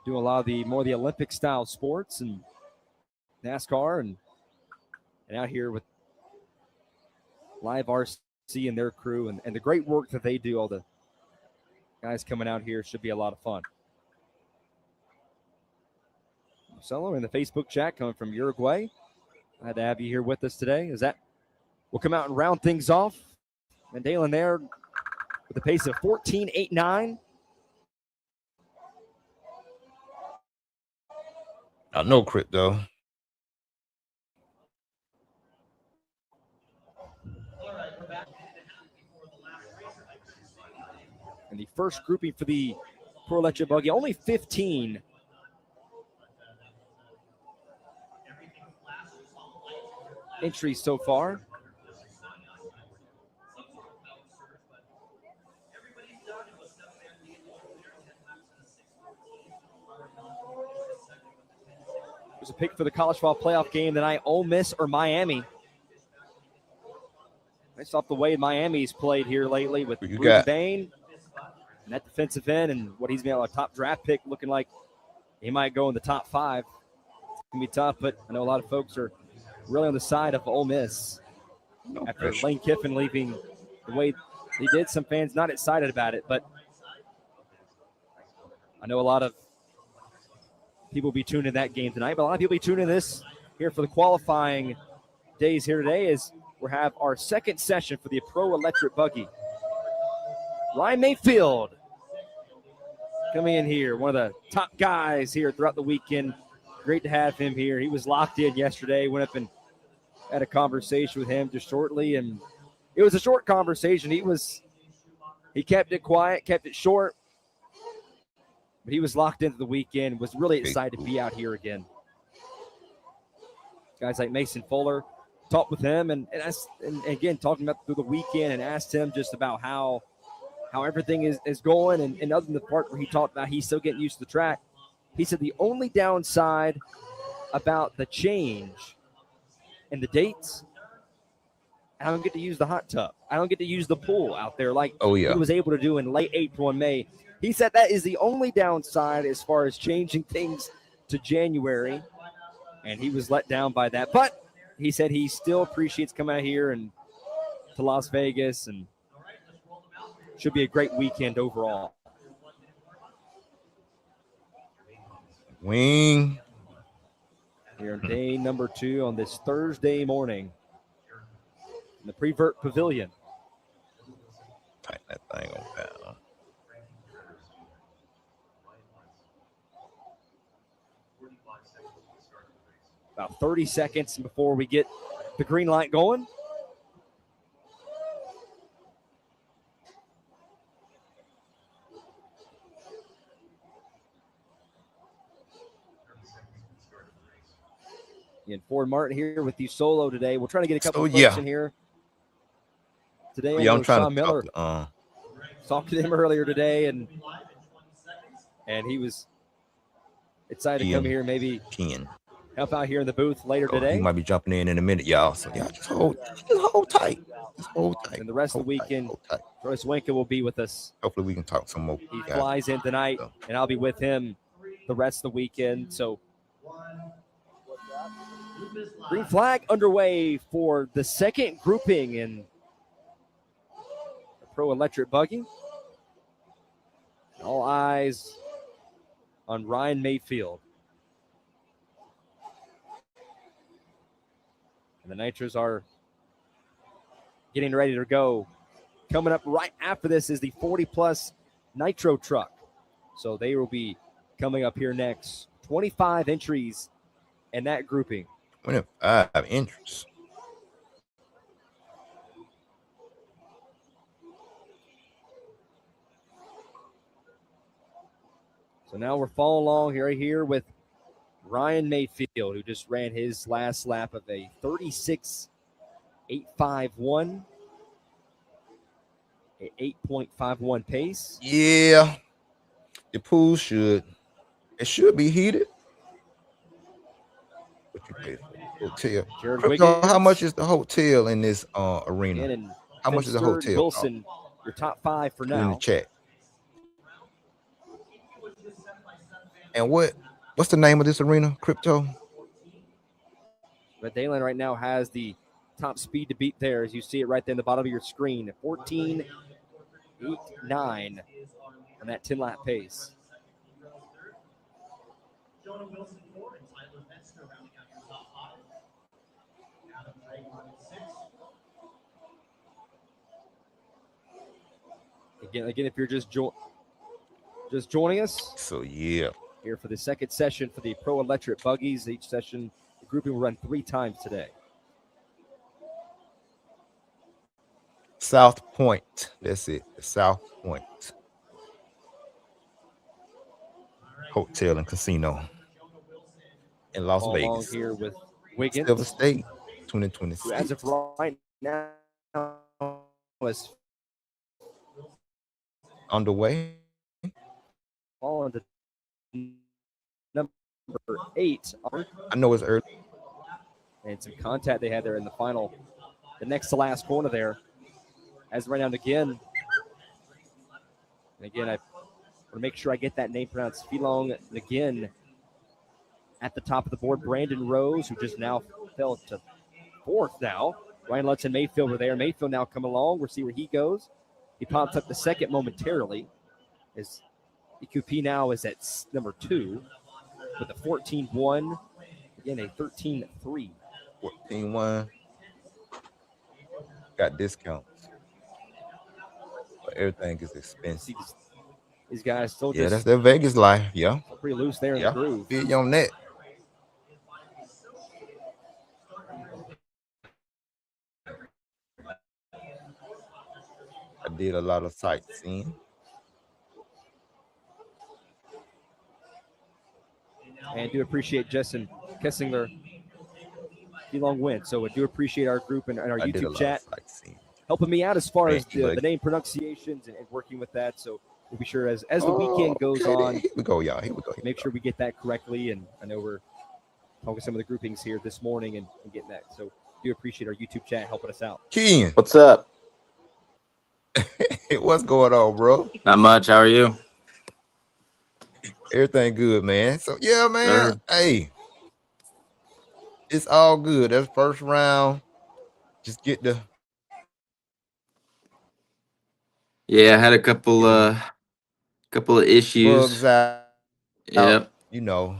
doing a lot of the Olympic style sports and NASCAR and out here with Live RC and their crew and the great work that they do. All the guys coming out here should be a lot of fun. Marcelo in the Facebook chat coming from Uruguay. Glad to have you here with us today. We'll come out and round things off. And Dalen there with a pace of 14.89. I know crypto. And the first grouping for the Pro Electric Buggy, only 15 entries so far. There's a pick for the college football playoff game tonight. Ole Miss or Miami. Based off the way Miami's played here lately with Ruben Bain and that defensive end and what he's been a top draft pick, looking like he might go in the top 5. It's going to be tough, but I know a lot of folks are really on the side of Ole Miss after Lane Kiffin leaving the way he did. Some fans not excited about it, but I know a lot of people will be tuned in that game tonight, but a lot of people will be tuning in this here for the qualifying days here today as we have our second session for the Pro Electric Buggy. Ryan Mayfield coming in here, one of the top guys here throughout the weekend. Great to have him here. He was locked in yesterday, went up and had a conversation with him just shortly, and it was a short conversation. He kept it quiet, kept it short, but he was locked into the weekend, was really excited to be out here again. Guys like Mason Fuller, talked with him, and again, talking about through the weekend and asked him just about how everything is going. And other than the part where he talked about he's still getting used to the track, he said the only downside about the change and the dates, I don't get to use the hot tub. I don't get to use the pool out there like he was able to do in late April and May. He said that is the only downside as far as changing things to January, and he was let down by that. But he said he still appreciates coming out here and to Las Vegas, and should be a great weekend overall. Wing. Here on day number 2 on this Thursday morning in the Prevert Pavilion. Tighten that thing on down. About 30 seconds before we get the green light going. And Ford Martin here with you solo today. We're trying to get a couple of folks in here today. Yeah, I'm trying to Miller talked to him earlier today, and he was excited to come here, maybe help out here in the booth later today. He might be jumping in a minute, y'all. So y'all just hold tight. Just hold tight. And the rest of the weekend, Royce Winka will be with us. Hopefully we can talk some more. He flies in tonight, and I'll be with him the rest of the weekend. So green flag underway for the second grouping in the Pro Electric Buggy. All eyes on Ryan Mayfield. And the Nitros are getting ready to go. Coming up right after this is the 40-plus Nitro truck. So they will be coming up here next. 25 entries in that grouping. 25 entries. So now we're following along here with Ryan Mayfield, who just ran his last lap of a 36.851, an 8.51 pace. Yeah, the pool should be heated. What you pay for? Hotel. How much is the hotel in this arena? How much is the hotel? Wilson, your top 5 for now. In the chat. And what's the name of this arena? Crypto. But Dayland right now has the top speed to beat there, as you see it right there in the bottom of your screen. 14.89 on that 10-lap pace. Again, if you're just joining us. So yeah. Here for the second session for the Pro Electric Buggies. Each session, the grouping will run 3 times today. South Point. That's it. South Point Hotel and Casino in Las Vegas. Here with Wiggins. Silver State 2026. As of right now, was underway. on the 8. I know it's early. And some contact they had there in the final, the next to last corner there. As right down again. And again, I want to make sure I get that name pronounced. Filong again at the top of the board. Brandon Rose, who just now fell to 4th now. Ryan Lutz and Mayfield were there. Mayfield now come along. We'll see where he goes. He pops up the 2nd momentarily. As EQP now is at number 2 with a 14-1. Again, a 13-3. 14-1. Got discounts. But everything is expensive. These guys still just... Yeah, that's their Vegas life. Yeah. Pretty loose there in the groove. Feel you on that. I did a lot of sightseeing. And do appreciate Justin Kessinger. Long win. So I do appreciate our group and our YouTube chat helping me out as far as the name pronunciations and working with that. So we'll be sure as the weekend goes on. Here we go, y'all. Here we go. Make sure we get that correctly. And I know we're talking some of the groupings here this morning and getting that. So do appreciate our YouTube chat helping us out. Ken, what's up? What's going on, bro? Not much. How are you? Everything good, man. So yeah, man. Sure. Hey, it's all good. That's first round. Just get the. Yeah, I had a couple of issues. Bugs out. Yep. You know.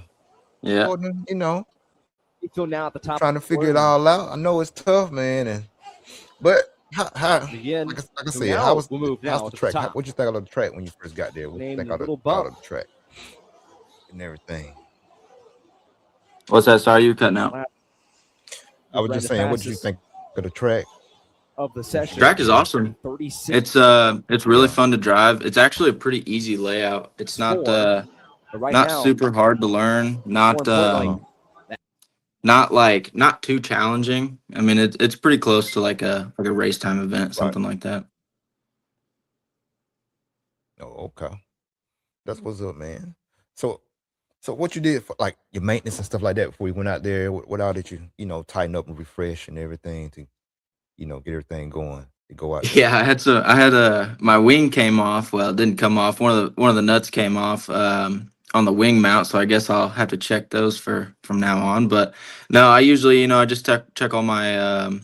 Yeah. You know. You feel now at the top. Trying to figure it all out. I know it's tough, man. But how again, like I said, how was we'll how's the track? What'd you think of the track when you first got there? What you think of the track and everything? What's that? Sorry, you're cutting out. I was just saying, what did you think of the track? Of the session. The track is awesome. 36. It's really fun to drive. It's actually a pretty easy layout. It's not not super hard to learn. Not too challenging. I mean, it's pretty close to like a race time event, something like that. Oh, okay. That's what's up, man. So what you did for like your maintenance and stuff like that before you went out there? What all did you tighten up and refresh and everything to get everything going to go out there? Yeah, my wing came off. Well, it didn't come off. One of the nuts came off on the wing mount, so I guess I'll have to check those from now on. But no, I usually I just check all my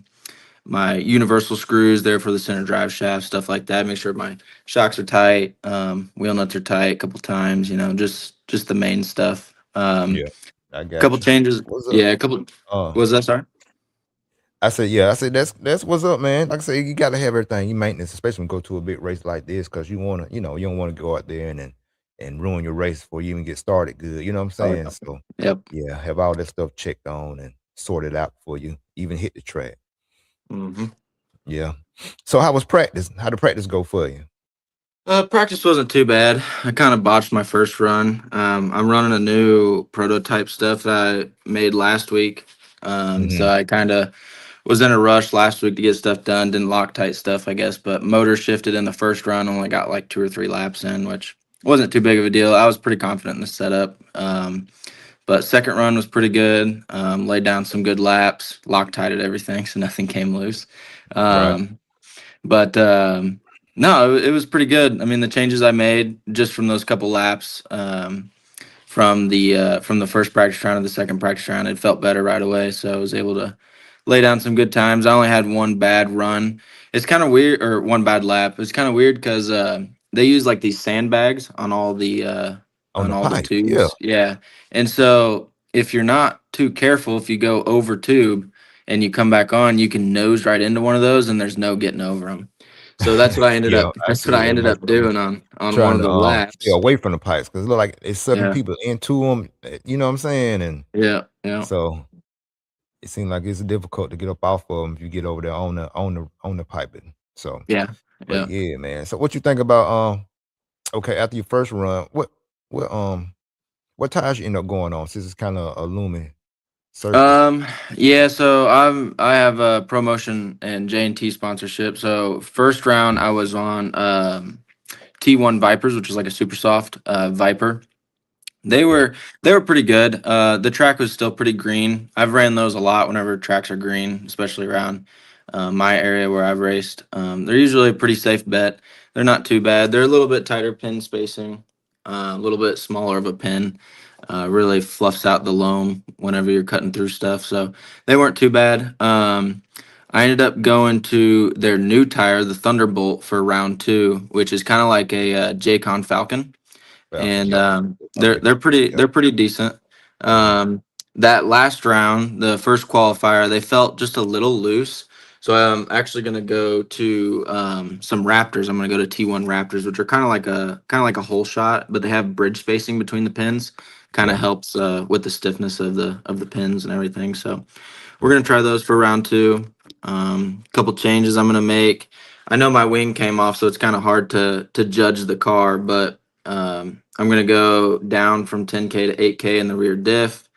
my universal screws there for the center drive shaft, stuff like that. Make sure my shocks are tight, wheel nuts are tight a couple times, just the main stuff. Yeah, I got couple you. changes. Yeah, a couple. Was that sorry? I said that's what's up, man. Like I said, you gotta have everything. You maintenance, especially when you go to a big race like this, because you wanna, you don't want to go out there and ruin your race before you even get started good. You know what I'm saying? So Yep. yeah, have all that stuff checked on and sorted out before you even hit the track. Mm-hmm. Yeah. So how was practice? How did practice go for you? Practice wasn't too bad. I kind of botched my first run. I'm running a new prototype stuff that I made last week. So I kind of was in a rush last week to get stuff done. Didn't Loctite stuff, I guess, but motor shifted in the first run. Only got like 2 or 3 laps in, which wasn't too big of a deal. I was pretty confident in the setup. But second run was pretty good. Laid down some good laps, Loctited everything, so nothing came loose. Right. But no, it was pretty good. I mean, the changes I made just from those couple laps from the first practice round to the second practice round, it felt better right away. So I was able to lay down some good times. I only had one bad run. It's kind of weird, or one bad lap. It's kind of weird because they use like these sandbags on all the the tubes. Yeah. And so if you're not too careful, if you go over tube and you come back on, you can nose right into one of those and there's no getting over them. So that's what I ended up. That's what I ended up doing on one of the laps. Stay away from the pipes because it look like it's sucking people into them. You know what I'm saying? And yeah. So it seems like it's difficult to get up off of them if you get over there on the piping. So yeah, man. So what you think about okay, after your first run, what tires you end up going on since it's kind of a Lumen surface? Yeah, so I have a ProMotion and J&T sponsorship. So first round I was on T1 Vipers, which is like a super soft Viper. They were pretty good. The track was still pretty green. I've ran those a lot whenever tracks are green, especially around my area where I've raced. They're usually a pretty safe bet. They're not too bad. They're a little bit tighter pin spacing, a little bit smaller of a pin. Really fluffs out the loam whenever you're cutting through stuff. So they weren't too bad. I ended up going to their new tire, the Thunderbolt, for round 2, which is kind of like a J-Con Falcon, and they're pretty decent. That last round, the first qualifier, they felt just a little loose. So I'm actually gonna go to some Raptors. I'm gonna go to T1 Raptors, which are kind of like a hole shot, but they have bridge spacing between the pins. Kind of helps with the stiffness of the pins and everything. So we're gonna try those for round 2. Couple changes I'm gonna make. I know my wing came off, so it's kind of hard to judge the car, but I'm gonna go down from 10K to 8K in the rear diff.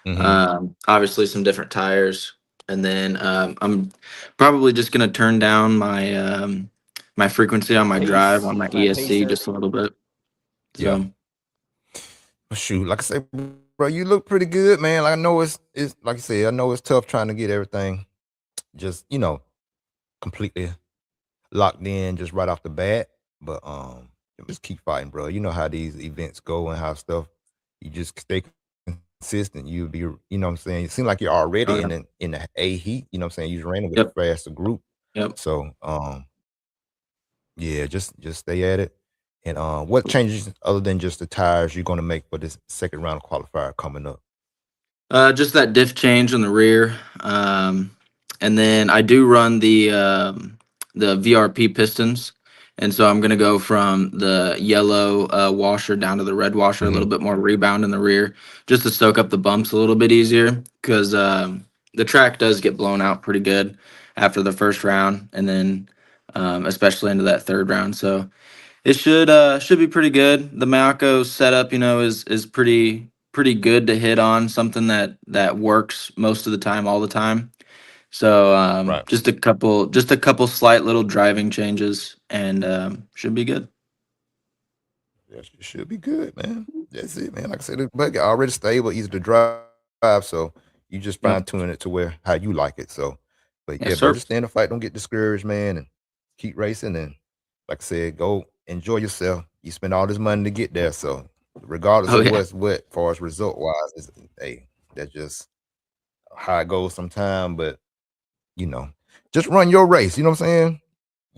Obviously some different tires, and then I'm probably just gonna turn down my my frequency on my drive on my ESC just a little bit. So Yeah. Well, shoot, like I said, bro, you look pretty good, man. Like I know it's like I said, I know it's tough trying to get everything just, completely locked in just right off the bat. But just keep fighting, bro. You know how these events go and how stuff. You just stay consistent. You'll be, you know what I'm saying. It seems like you're already in the A heat. You know what I'm saying. You're running with a faster group. Yep. So yeah, just stay at it. And what changes other than just the tires you're gonna make for this second round of qualifier coming up? Just that diff change in the rear, and then I do run the VRP pistons, and so I'm gonna go from the yellow washer down to the red washer, a little bit more rebound in the rear, just to soak up the bumps a little bit easier, because the track does get blown out pretty good after the first round, and then especially into that third round. So it should be pretty good. The Mayako setup, is pretty good to hit on, something that works most of the time, all the time. So Right. just a couple slight little driving changes, and should be good. Yes, you should be good, man. That's it, man. Like I said, the buggy already stable, easy to drive, so you just fine tuning it to where how you like it. So, but Yes, yeah, sir. bro, just stay in the fight, don't get discouraged, man, and keep racing. And like I said, go enjoy yourself. You spend all this money to get there, so regardless Oh, of yeah. what far as result wise, hey, that's just how it goes sometime. But just run your race. You know what I'm saying?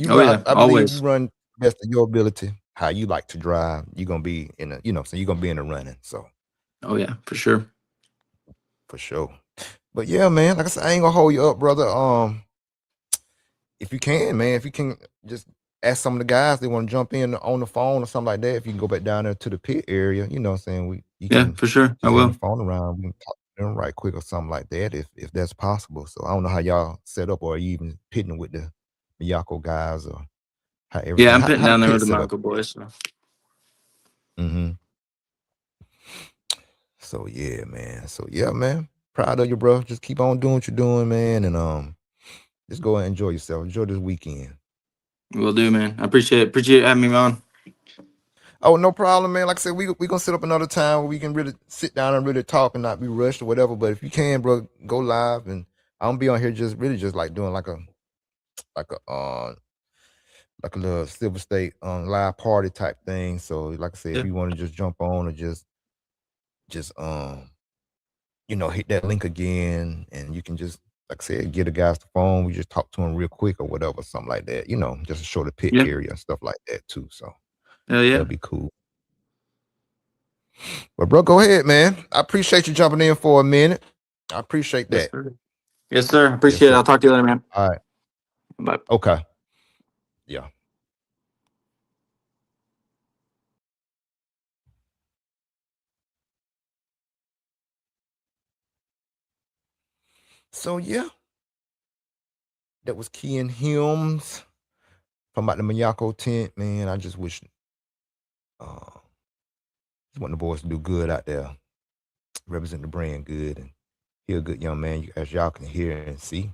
Oh, yeah, I believe always. you run best of your ability, how you like to drive. You're gonna be in a, so you're gonna be in the running. So Oh, yeah, for sure. for sure. But yeah, man, like I said, I ain't gonna hold you up, brother. If you can, man, if you can just ask some of the guys they want to jump in on the phone or something like that. If you can go back down there to the pit area, you know what I'm saying? You Yeah, can for sure. I just run will. the phone around. We can talk to them right quick or something like that if that's possible. So I don't know how y'all set up or you even pitting with the Miyako guys or how everything. Yeah, I'm how pitting the down there pit with the set up. Malco boys. So. So yeah, man. So yeah, man. Proud of you, bro. Just keep on doing what you're doing, man, and just go and enjoy yourself. Enjoy this weekend. Will do, man. I appreciate having me on. Oh, no problem, man. Like I said, we gonna set up another time where we can really sit down and really talk and not be rushed or whatever. But if you can, bro, go live, and I'm gonna be on here just like doing like a little Silver State live party type thing. So like I said, if you want to just jump on or just hit that link again, and you can just, like I said, get the guys the phone. We just talk to them real quick or whatever, something like that. Just to show the pit area and stuff like that too. So that'll be cool. But bro, go ahead, man. I appreciate you jumping in for a minute. I appreciate that. Yes, sir. Appreciate it. I'll talk to you later, man. All right. Bye. Okay. Yeah. So yeah, that was Kian Helms from about the Miyako tent, man. I just wish just want the boys to do good out there, represent the brand good, and he a good young man. As y'all can hear and see,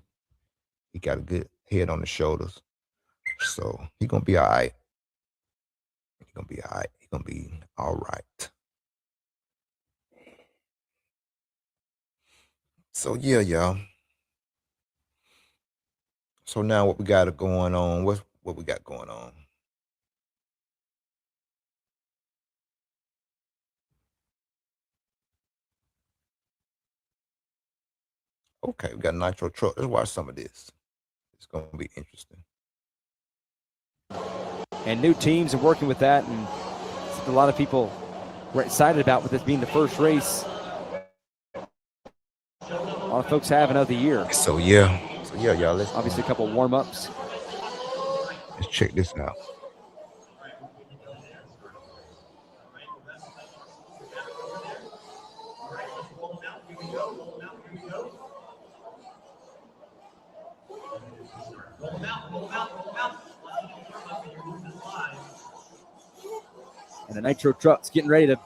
he got a good head on his shoulders, so he gonna be all right. He gonna be all right. He gonna be all right. So yeah, y'all. So now what we got going on? What we got going on? Okay, we got Nitro Truck. Let's watch some of this. It's gonna be interesting. And new teams are working with that, and a lot of people were excited about with this being the first race a lot of folks having of the year. So yeah, y'all. Let's obviously a couple warm-ups. Let's check this out. And the Nitro Truck's getting ready to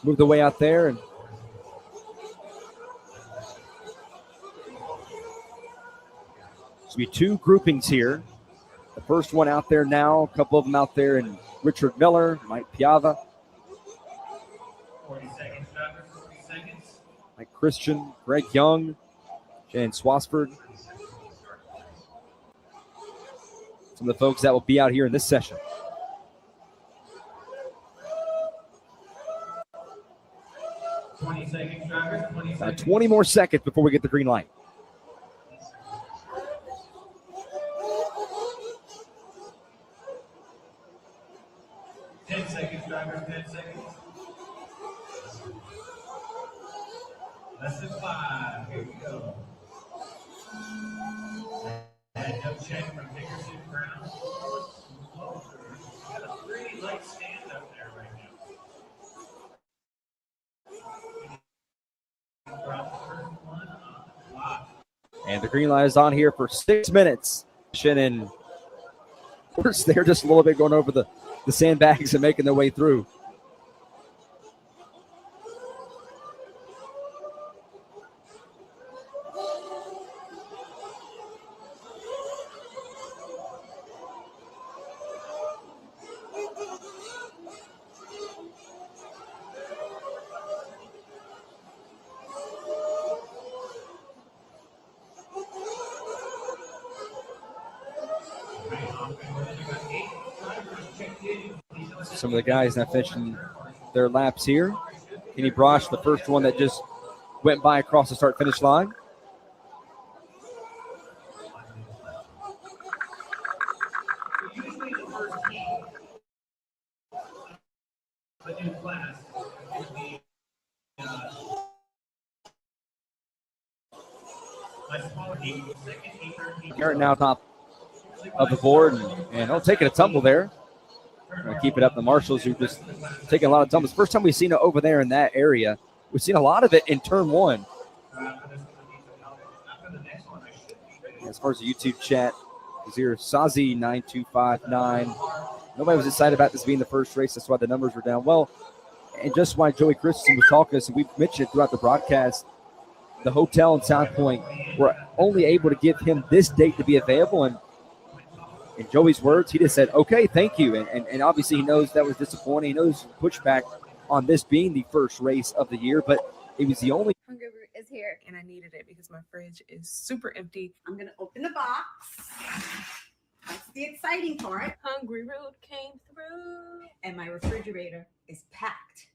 move the way out there. And there'll be two groupings here. The first one out there now, a couple of them out there, and Richard Miller, Mike Piava, 40 seconds, driver, 40 seconds. Mike Christian, Greg Young, Jan Swasford. Some of the folks that will be out here in this session. Seconds, driver, 20 seconds. 20 more seconds before we get the green light. Driver, 10 seconds. Less than 5. Here we go. And no check from Dickerson Brown. Got a pretty light stand up there right now. And the green light is on here for 6 minutes. And of course, they're just a little bit going over the sandbags and making their way through. Some of the guys that finishing their laps here. Kenny Brosh, the first one that just went by across the start-finish line. Usually the first team, the new class, would be a smaller team, second, eight, 13. Garrett now top of the board, and taking a tumble there. Keep it up. The Marshals who just taking a lot of tumbles. First time we've seen it over there in that area. We've seen a lot of it in turn one. As far as the YouTube chat, is here Sazi9259. Nobody was excited about this being the first race. That's why the numbers were down. Well, and just why Joey Christensen was talking to us, and we've mentioned it throughout the broadcast, the hotel in Sound Point were only able to give him this date to be available. And in Joey's words, he just said, okay, thank you. And obviously he knows that was disappointing. He knows pushback on this being the first race of the year, but it was the only. Hungry Root is here, and I needed it because my fridge is super empty. I'm going to open the box. That's the exciting part. Hungry Root came through. And my refrigerator is packed.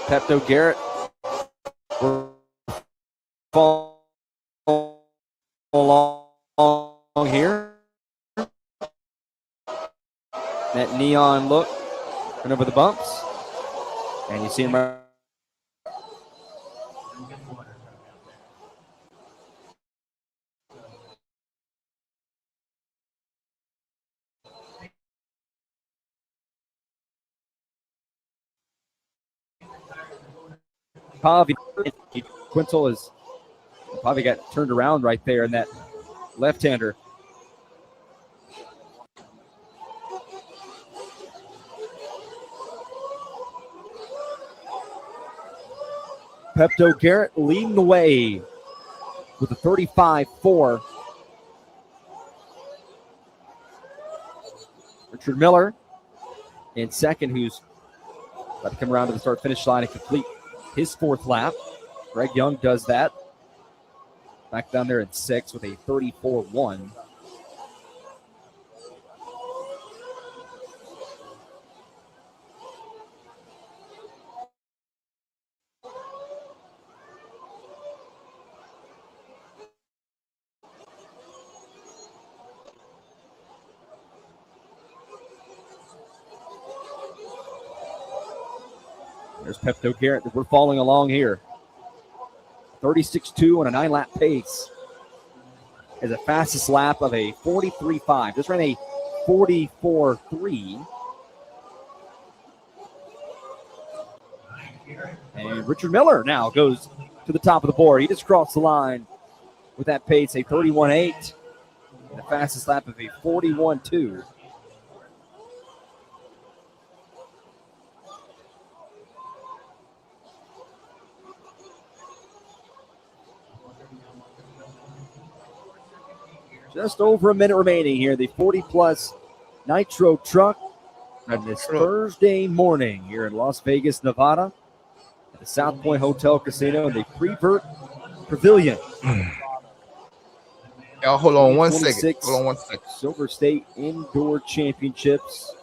Pepto Garrett. We're along here. That neon look. Run over the bumps. And you see him right. Quintal is probably got turned around right there in that left-hander. Pepto Garrett leading the way with a 35-4. Richard Miller in second, who's about to come around to the start-finish line and complete his fourth lap. Greg Young does that. Back down there in sixth with a 34-1. There's Pepto Garrett. We're following along here. 36-2 on a 9-lap pace. Is the fastest lap of a 43.5. Just ran a 44.3. And Richard Miller now goes to the top of the board. He just crossed the line with that pace, a 31.8. And the fastest lap of a 41.2. Just over a minute remaining here. The 40-plus Nitro Truck on this Thursday morning here in Las Vegas, Nevada, at the South Point Hotel Casino in the Prevert Pavilion. Y'all, hold on one second. Hold on 1 second. Silver State Indoor Championships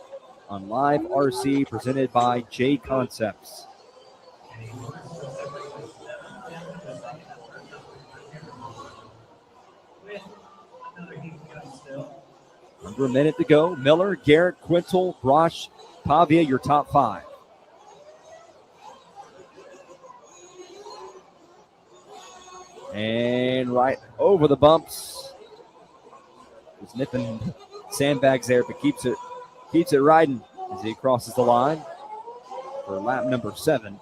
on Live RC, presented by J Concepts. Under a minute to go. Miller, Garrett, Quintal, Brosh, Pavia, your top five. And right over the bumps. He's nipping sandbags there, but keeps it riding as he crosses the line for lap number 7.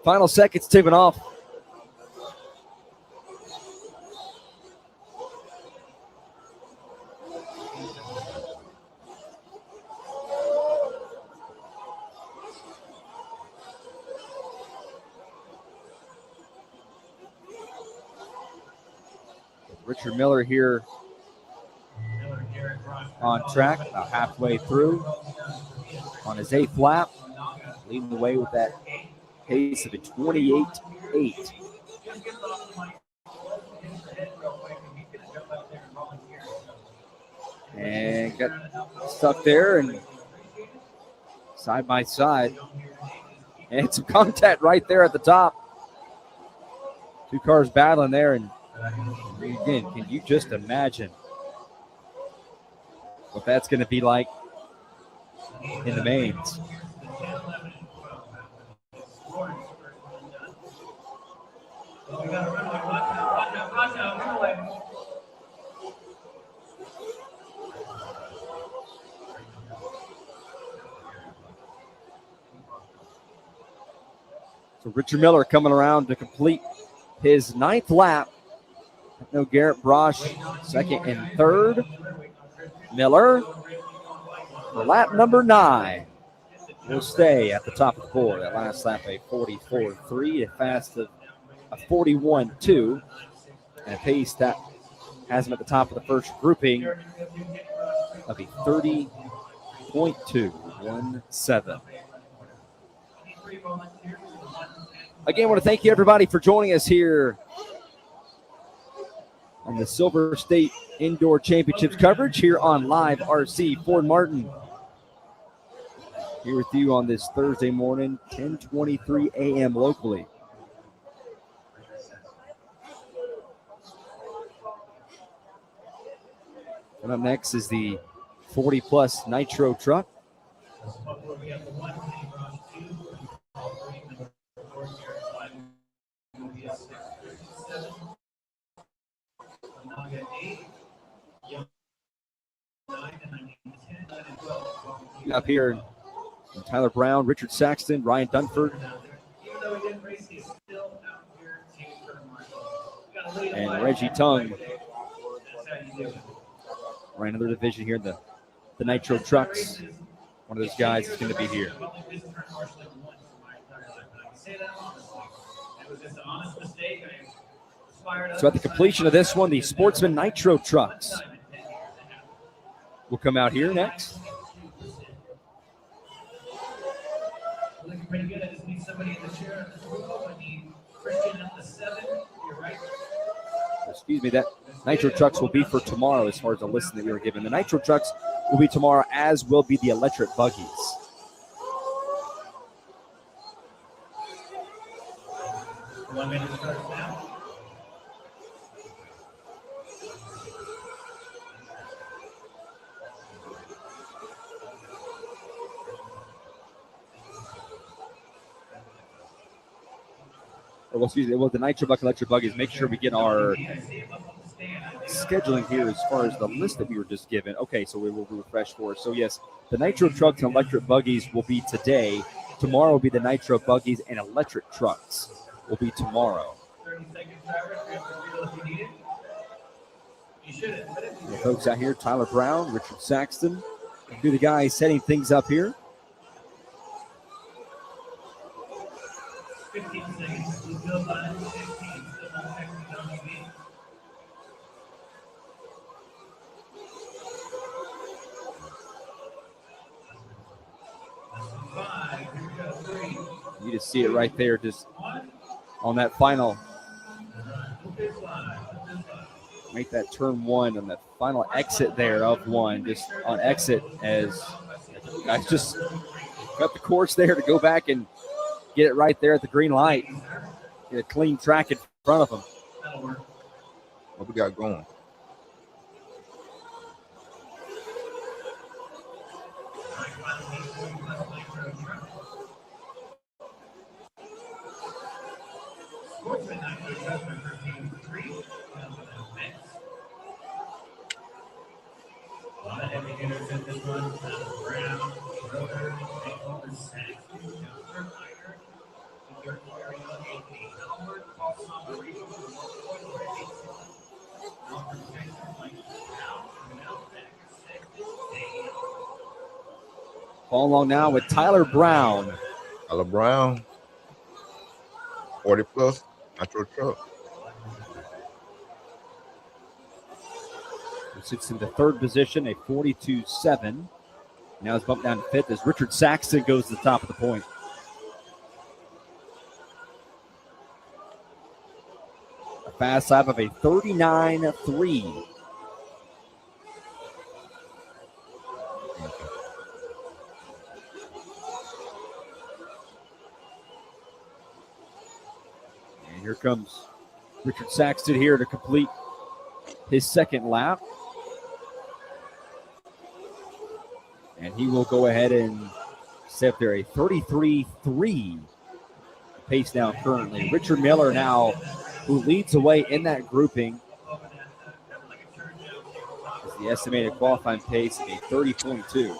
Final seconds tipping off. Richard Miller here on track, about halfway through on his 8th lap, leading the way with that pace of a 28.8. And got stuck there and side by side. And some contact right there at the top. 2 cars battling there. And again, can you just imagine what that's going to be like in the mains? So Richard Miller coming around to complete his 9th lap. No, Garrett, Brosh, 2nd and 3rd. Miller for lap number 9 will stay at the top of the board. That last lap, a 44.3, a fast of a 41.2, and a pace that has him at the top of the first grouping of a 30.217. Again, I want to thank you, everybody, for joining us here on the Silver State Indoor Championships coverage here on Live RC. Ford Martin here with you on this Thursday morning, 10:23 a.m. locally. And up next is the 40-plus Nitro Truck. Up here, Tyler Brown, Richard Saxton, Ryan Dunford, and Reggie Tung Right, another division here, the Nitro Trucks. One of those guys is going to be here. So at the completion of this one, the Sportsman Nitro Trucks will come out here next. Looking pretty good. I just need somebody in the chair. I need Christian at the 7. You're right. Excuse me, that Nitro Trucks will be for tomorrow as far as the list that we were given. The Nitro Trucks will be tomorrow, as will be the electric buggies. One minute starts now. Or excuse me, well, the Nitro Buck electric buggies. Make sure we get our scheduling here as far as the list that we were just given. Okay, so we will refresh for us. So yes, the Nitro Trucks and electric buggies will be today. Tomorrow will be the Nitro buggies and electric trucks will be tomorrow. 30 seconds, Trevor. Grab the wheel if you need it. You shouldn't. The folks out here, Tyler Brown, Richard Saxton, do the guys setting things up here. 15 seconds. Still on 15. Still on technical on TV. You just see it right there, just on that final. Make that turn one on the final exit there of one, just on exit as guys just got the course there to go back and get it right there at the green light. Get a clean track in front of them. What we got going? Fall along now with Tyler Brown. Tyler Brown, 40 plus, Nitro Truck. Who sits in the third position, a 42.7. Now it's bumped down to fifth as Richard Saxton goes to the top of the point. A fast lap of a 39.3. And here comes Richard Saxton here to complete his second lap. And he will go ahead and set there a 33.3 pace now currently. Richard Miller now, who leads the way in that grouping, is the estimated qualifying pace of a 30.2.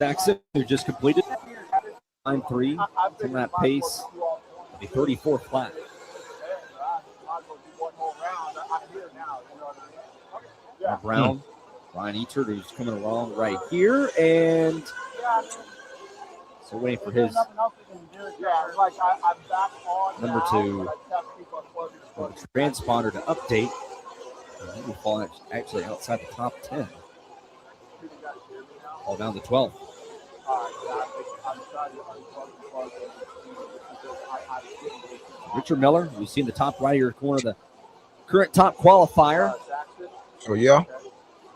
Saxon, who just completed 9.3 from that pace of a 34 flat. Brown, Ryan Eater, who's coming along right here, and so waiting for his number 2 transponder to update. He will fall actually outside the top 10. All down to 12. Richard Miller, you see in the top right of your corner, the current top qualifier. So yeah.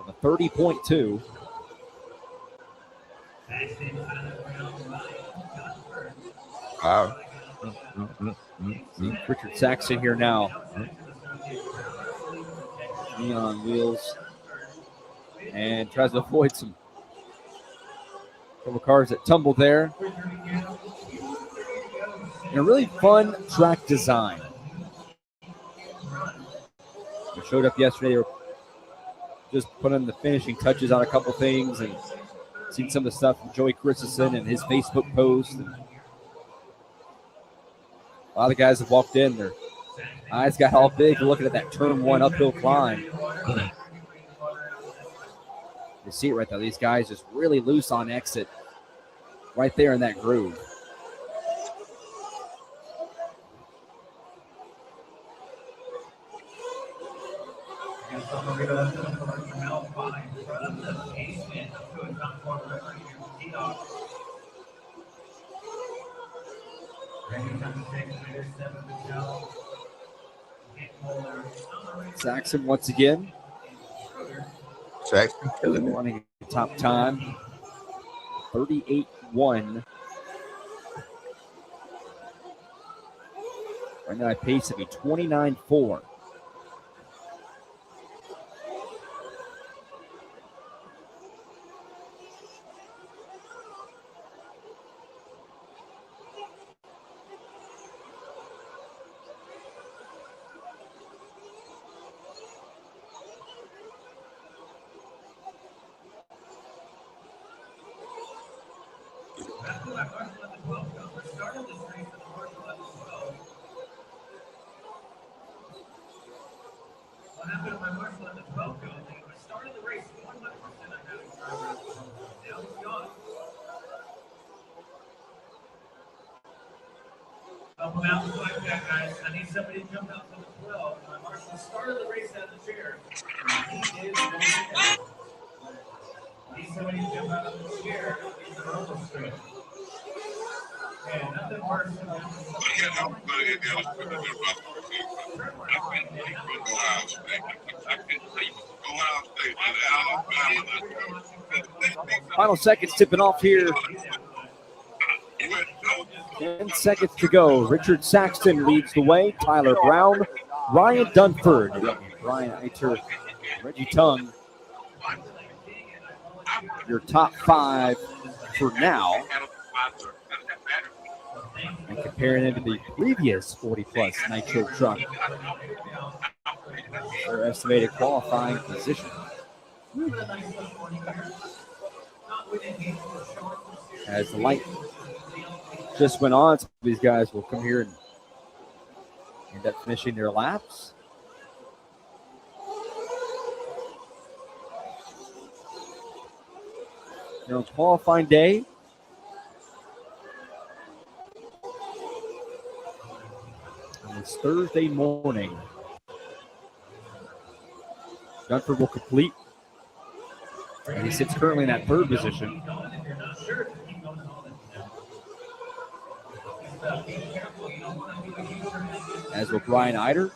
Of a 30.2. Wow. Richard Saxton here now. Neon wheels. And tries to avoid some Couple cars that tumbled there. And a really fun track design. They showed up yesterday. They were just putting the finishing touches on a couple things, and seen some of the stuff from Joey Christensen and his Facebook post. And a lot of guys have walked in. Their eyes got all big looking at that turn one uphill climb. You see it right there. These guys just really loose on exit right there in that groove. Saxon once again. Saxon killing it. Running top time. 38-1. Right now, at pace of a 29-4. Final seconds tipping off here. 10 seconds to go. Richard Saxton leads the way. Tyler Brown, Ryan Dunford, Brian Eiter, Reggie Tung. Your top five for now. And comparing it to the previous 40-plus Nitro truck, their estimated qualifying position. As the light just went on, some of these guys will come here and end up finishing their laps. They're on qualifying day. And it's Thursday morning. Dunford will complete. And he sits currently in that third position. As will Brian Eiter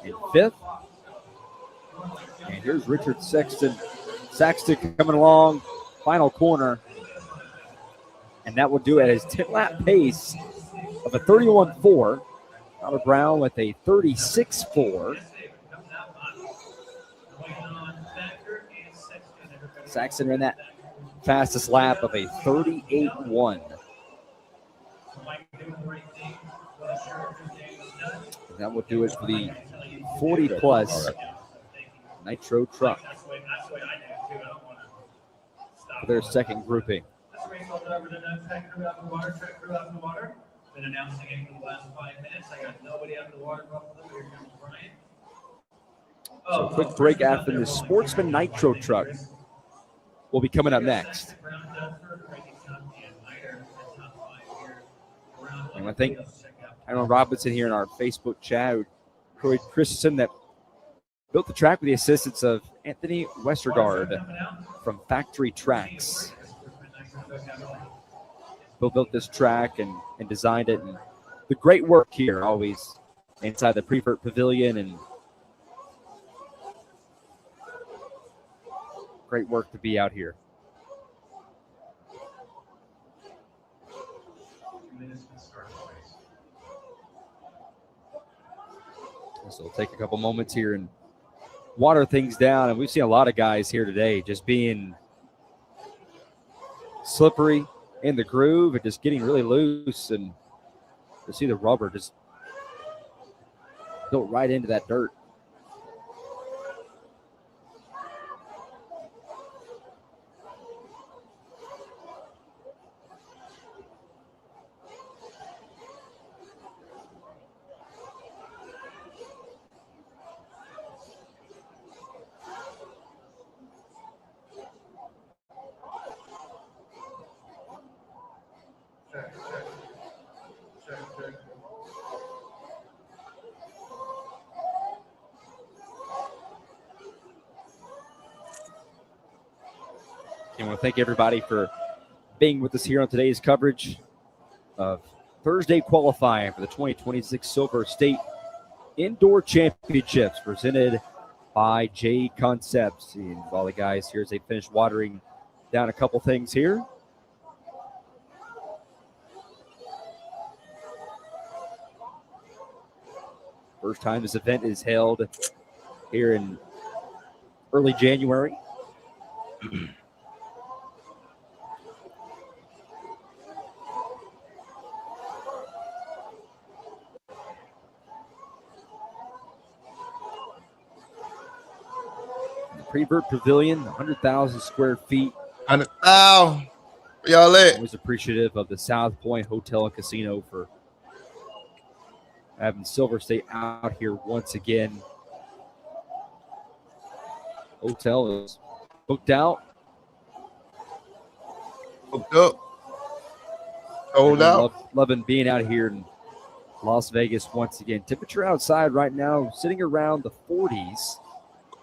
in fifth. And here's Richard Saxton coming along, final corner. And that will do it at his 10-lap pace of a 31.4. Tyler Brown with a 36.4. Saxton ran that fastest lap of a 38.1. That will do it for the 40-plus Nitro truck for their second grouping. Been announcing it for the last 5 minutes. I got nobody out of the water buffalo. Here comes Brian. So a quick break after the Sportsman Nitro truck will be coming up next. And I think Aaron Robinson here in our Facebook chat, Corey Christensen, that built the track with the assistance of Anthony Westergaard from Factory Tracks. Bill built this track and designed it, and the great work here always inside the Prevert Pavilion, and great work to be out here. So we'll take a couple moments here and water things down, and we've seen a lot of guys here today just being slippery in the groove and just getting really loose. And to see the rubber just built right into that dirt. I want to thank everybody for being with us here on today's coverage of Thursday qualifying for the 2026 Silver State Indoor Championships presented by J Concepts. And all the guys here as they finish watering down a couple things here. First time this event is held here in early January. Prevert Pavilion, 100,000 square feet. Oh, y'all lit. Always appreciative of the South Point Hotel and Casino for having Silver State out here once again. Hotel is booked out. Booked up. Sold out. Loving being out here in Las Vegas once again. Temperature outside right now sitting around the 40s.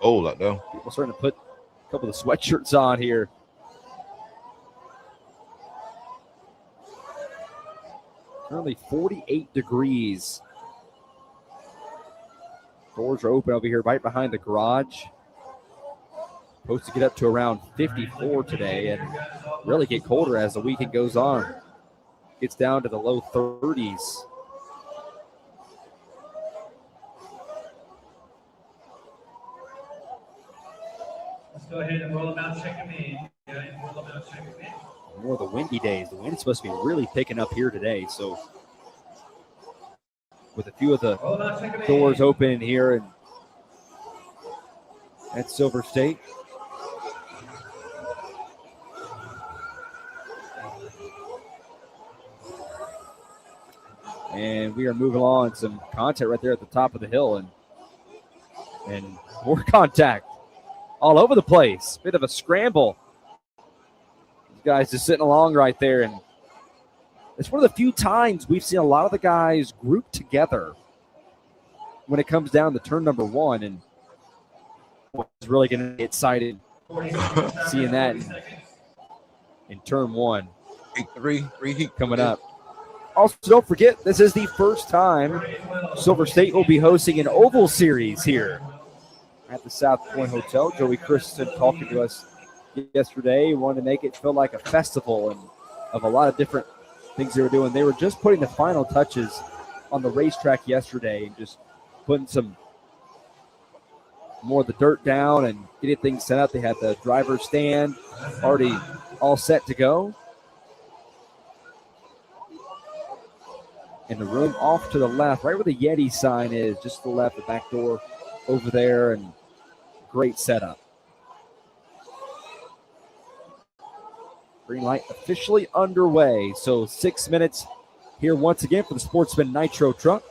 Oh, like that. People starting to put a couple of the sweatshirts on here. Currently 48 degrees. Doors are open over here right behind the garage. Supposed to get up to around 54 today and really get colder as the weekend goes on. Gets down to the low 30s. Let's go ahead and roll them out, check them in. Roll them out, check them in. More of the windy days. The wind's supposed to be really picking up here today. So with a few of the doors open in here and at Silver State. And we are moving on. Some contact right there at the top of the hill and more contact all over the place. Bit of a scramble. These guys just sitting along right there. And it's one of the few times we've seen a lot of the guys grouped together when it comes down to turn number one. And it's really going to get excited seeing that in turn one. Three heat coming up. Also, don't forget, this is the first time Silver State will be hosting an oval series here at the South Point Hotel. Joey Christensen talking to us yesterday. Wanted to make it feel like a festival and of a lot of different things they were doing. They were just putting the final touches on the racetrack yesterday and just putting some more of the dirt down and getting things set up. They had the driver's stand already all set to go. In the room off to the left, right where the Yeti sign is, just to the left, the back door over there, and great setup. Green light officially underway. So 6 minutes here once again for the Sportsman Nitro truck.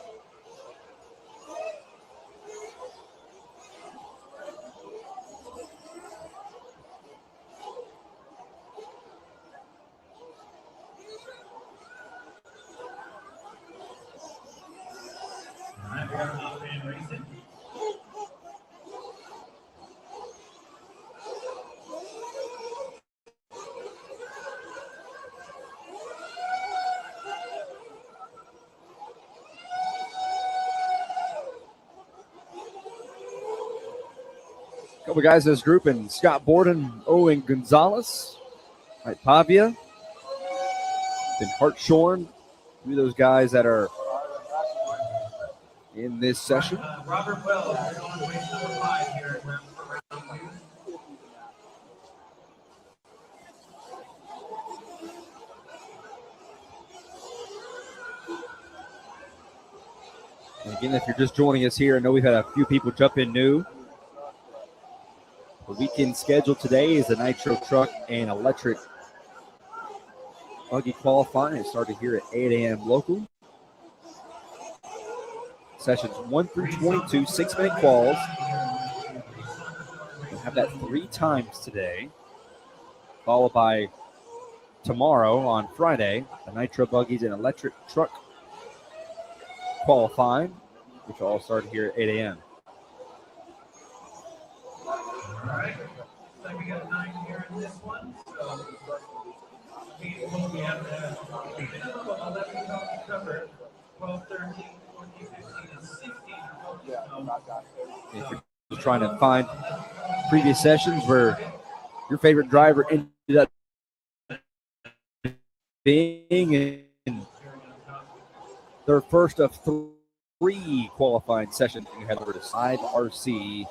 Couple guys in this group, and Scott Borden, Owen Gonzalez, right, Pavia, then Hartshorn, two of those guys that are in this session. Robert Wells, you're on race number 5 here at round 2. Again, if you're just joining us here, I know we've had a few people jump in new. The weekend schedule today is the Nitro Truck and Electric Buggy qualifying. It started here at 8 a.m. local. Sessions 1 through 22, 6-minute quals. We'll have that 3 times today, followed by tomorrow on Friday, the Nitro Buggies and Electric Truck qualifying, which all started here at 8 a.m. All right. Looks like we got a 9 here in this one. So we have a minimum of 11 cones covered. 12, 13, 14, 15, and 16. If you're just trying to find previous sessions where your favorite driver ended up being in their first of 3 qualifying sessions, you can head over to liverc.com.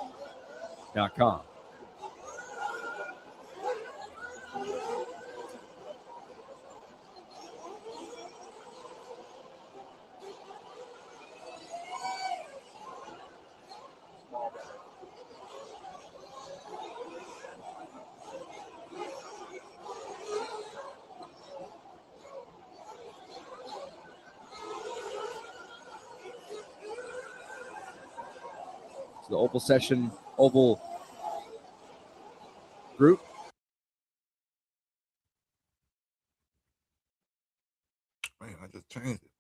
The Oval group. Man, I just changed it.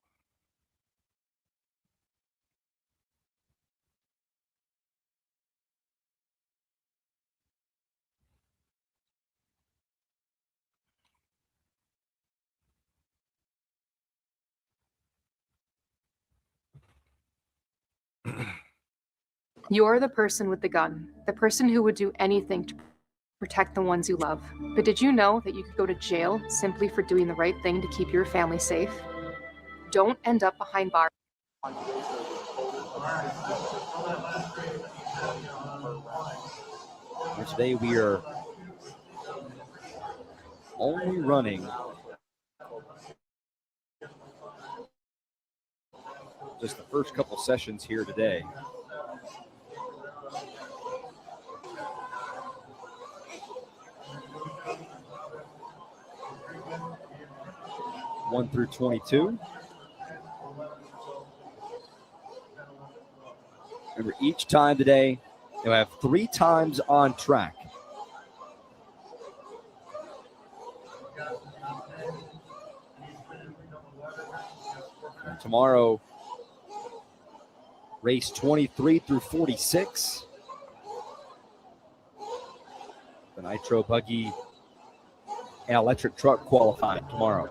You're the person with the gun, the person who would do anything to protect the ones you love. But did you know that you could go to jail simply for doing the right thing to keep your family safe? Don't end up behind bars. Today we are only running just the first couple sessions here today. One through 22. Remember, each time today, you'll have 3 times on track. And tomorrow, race 23 through 46. The Nitro Buggy and Electric Truck qualifying tomorrow.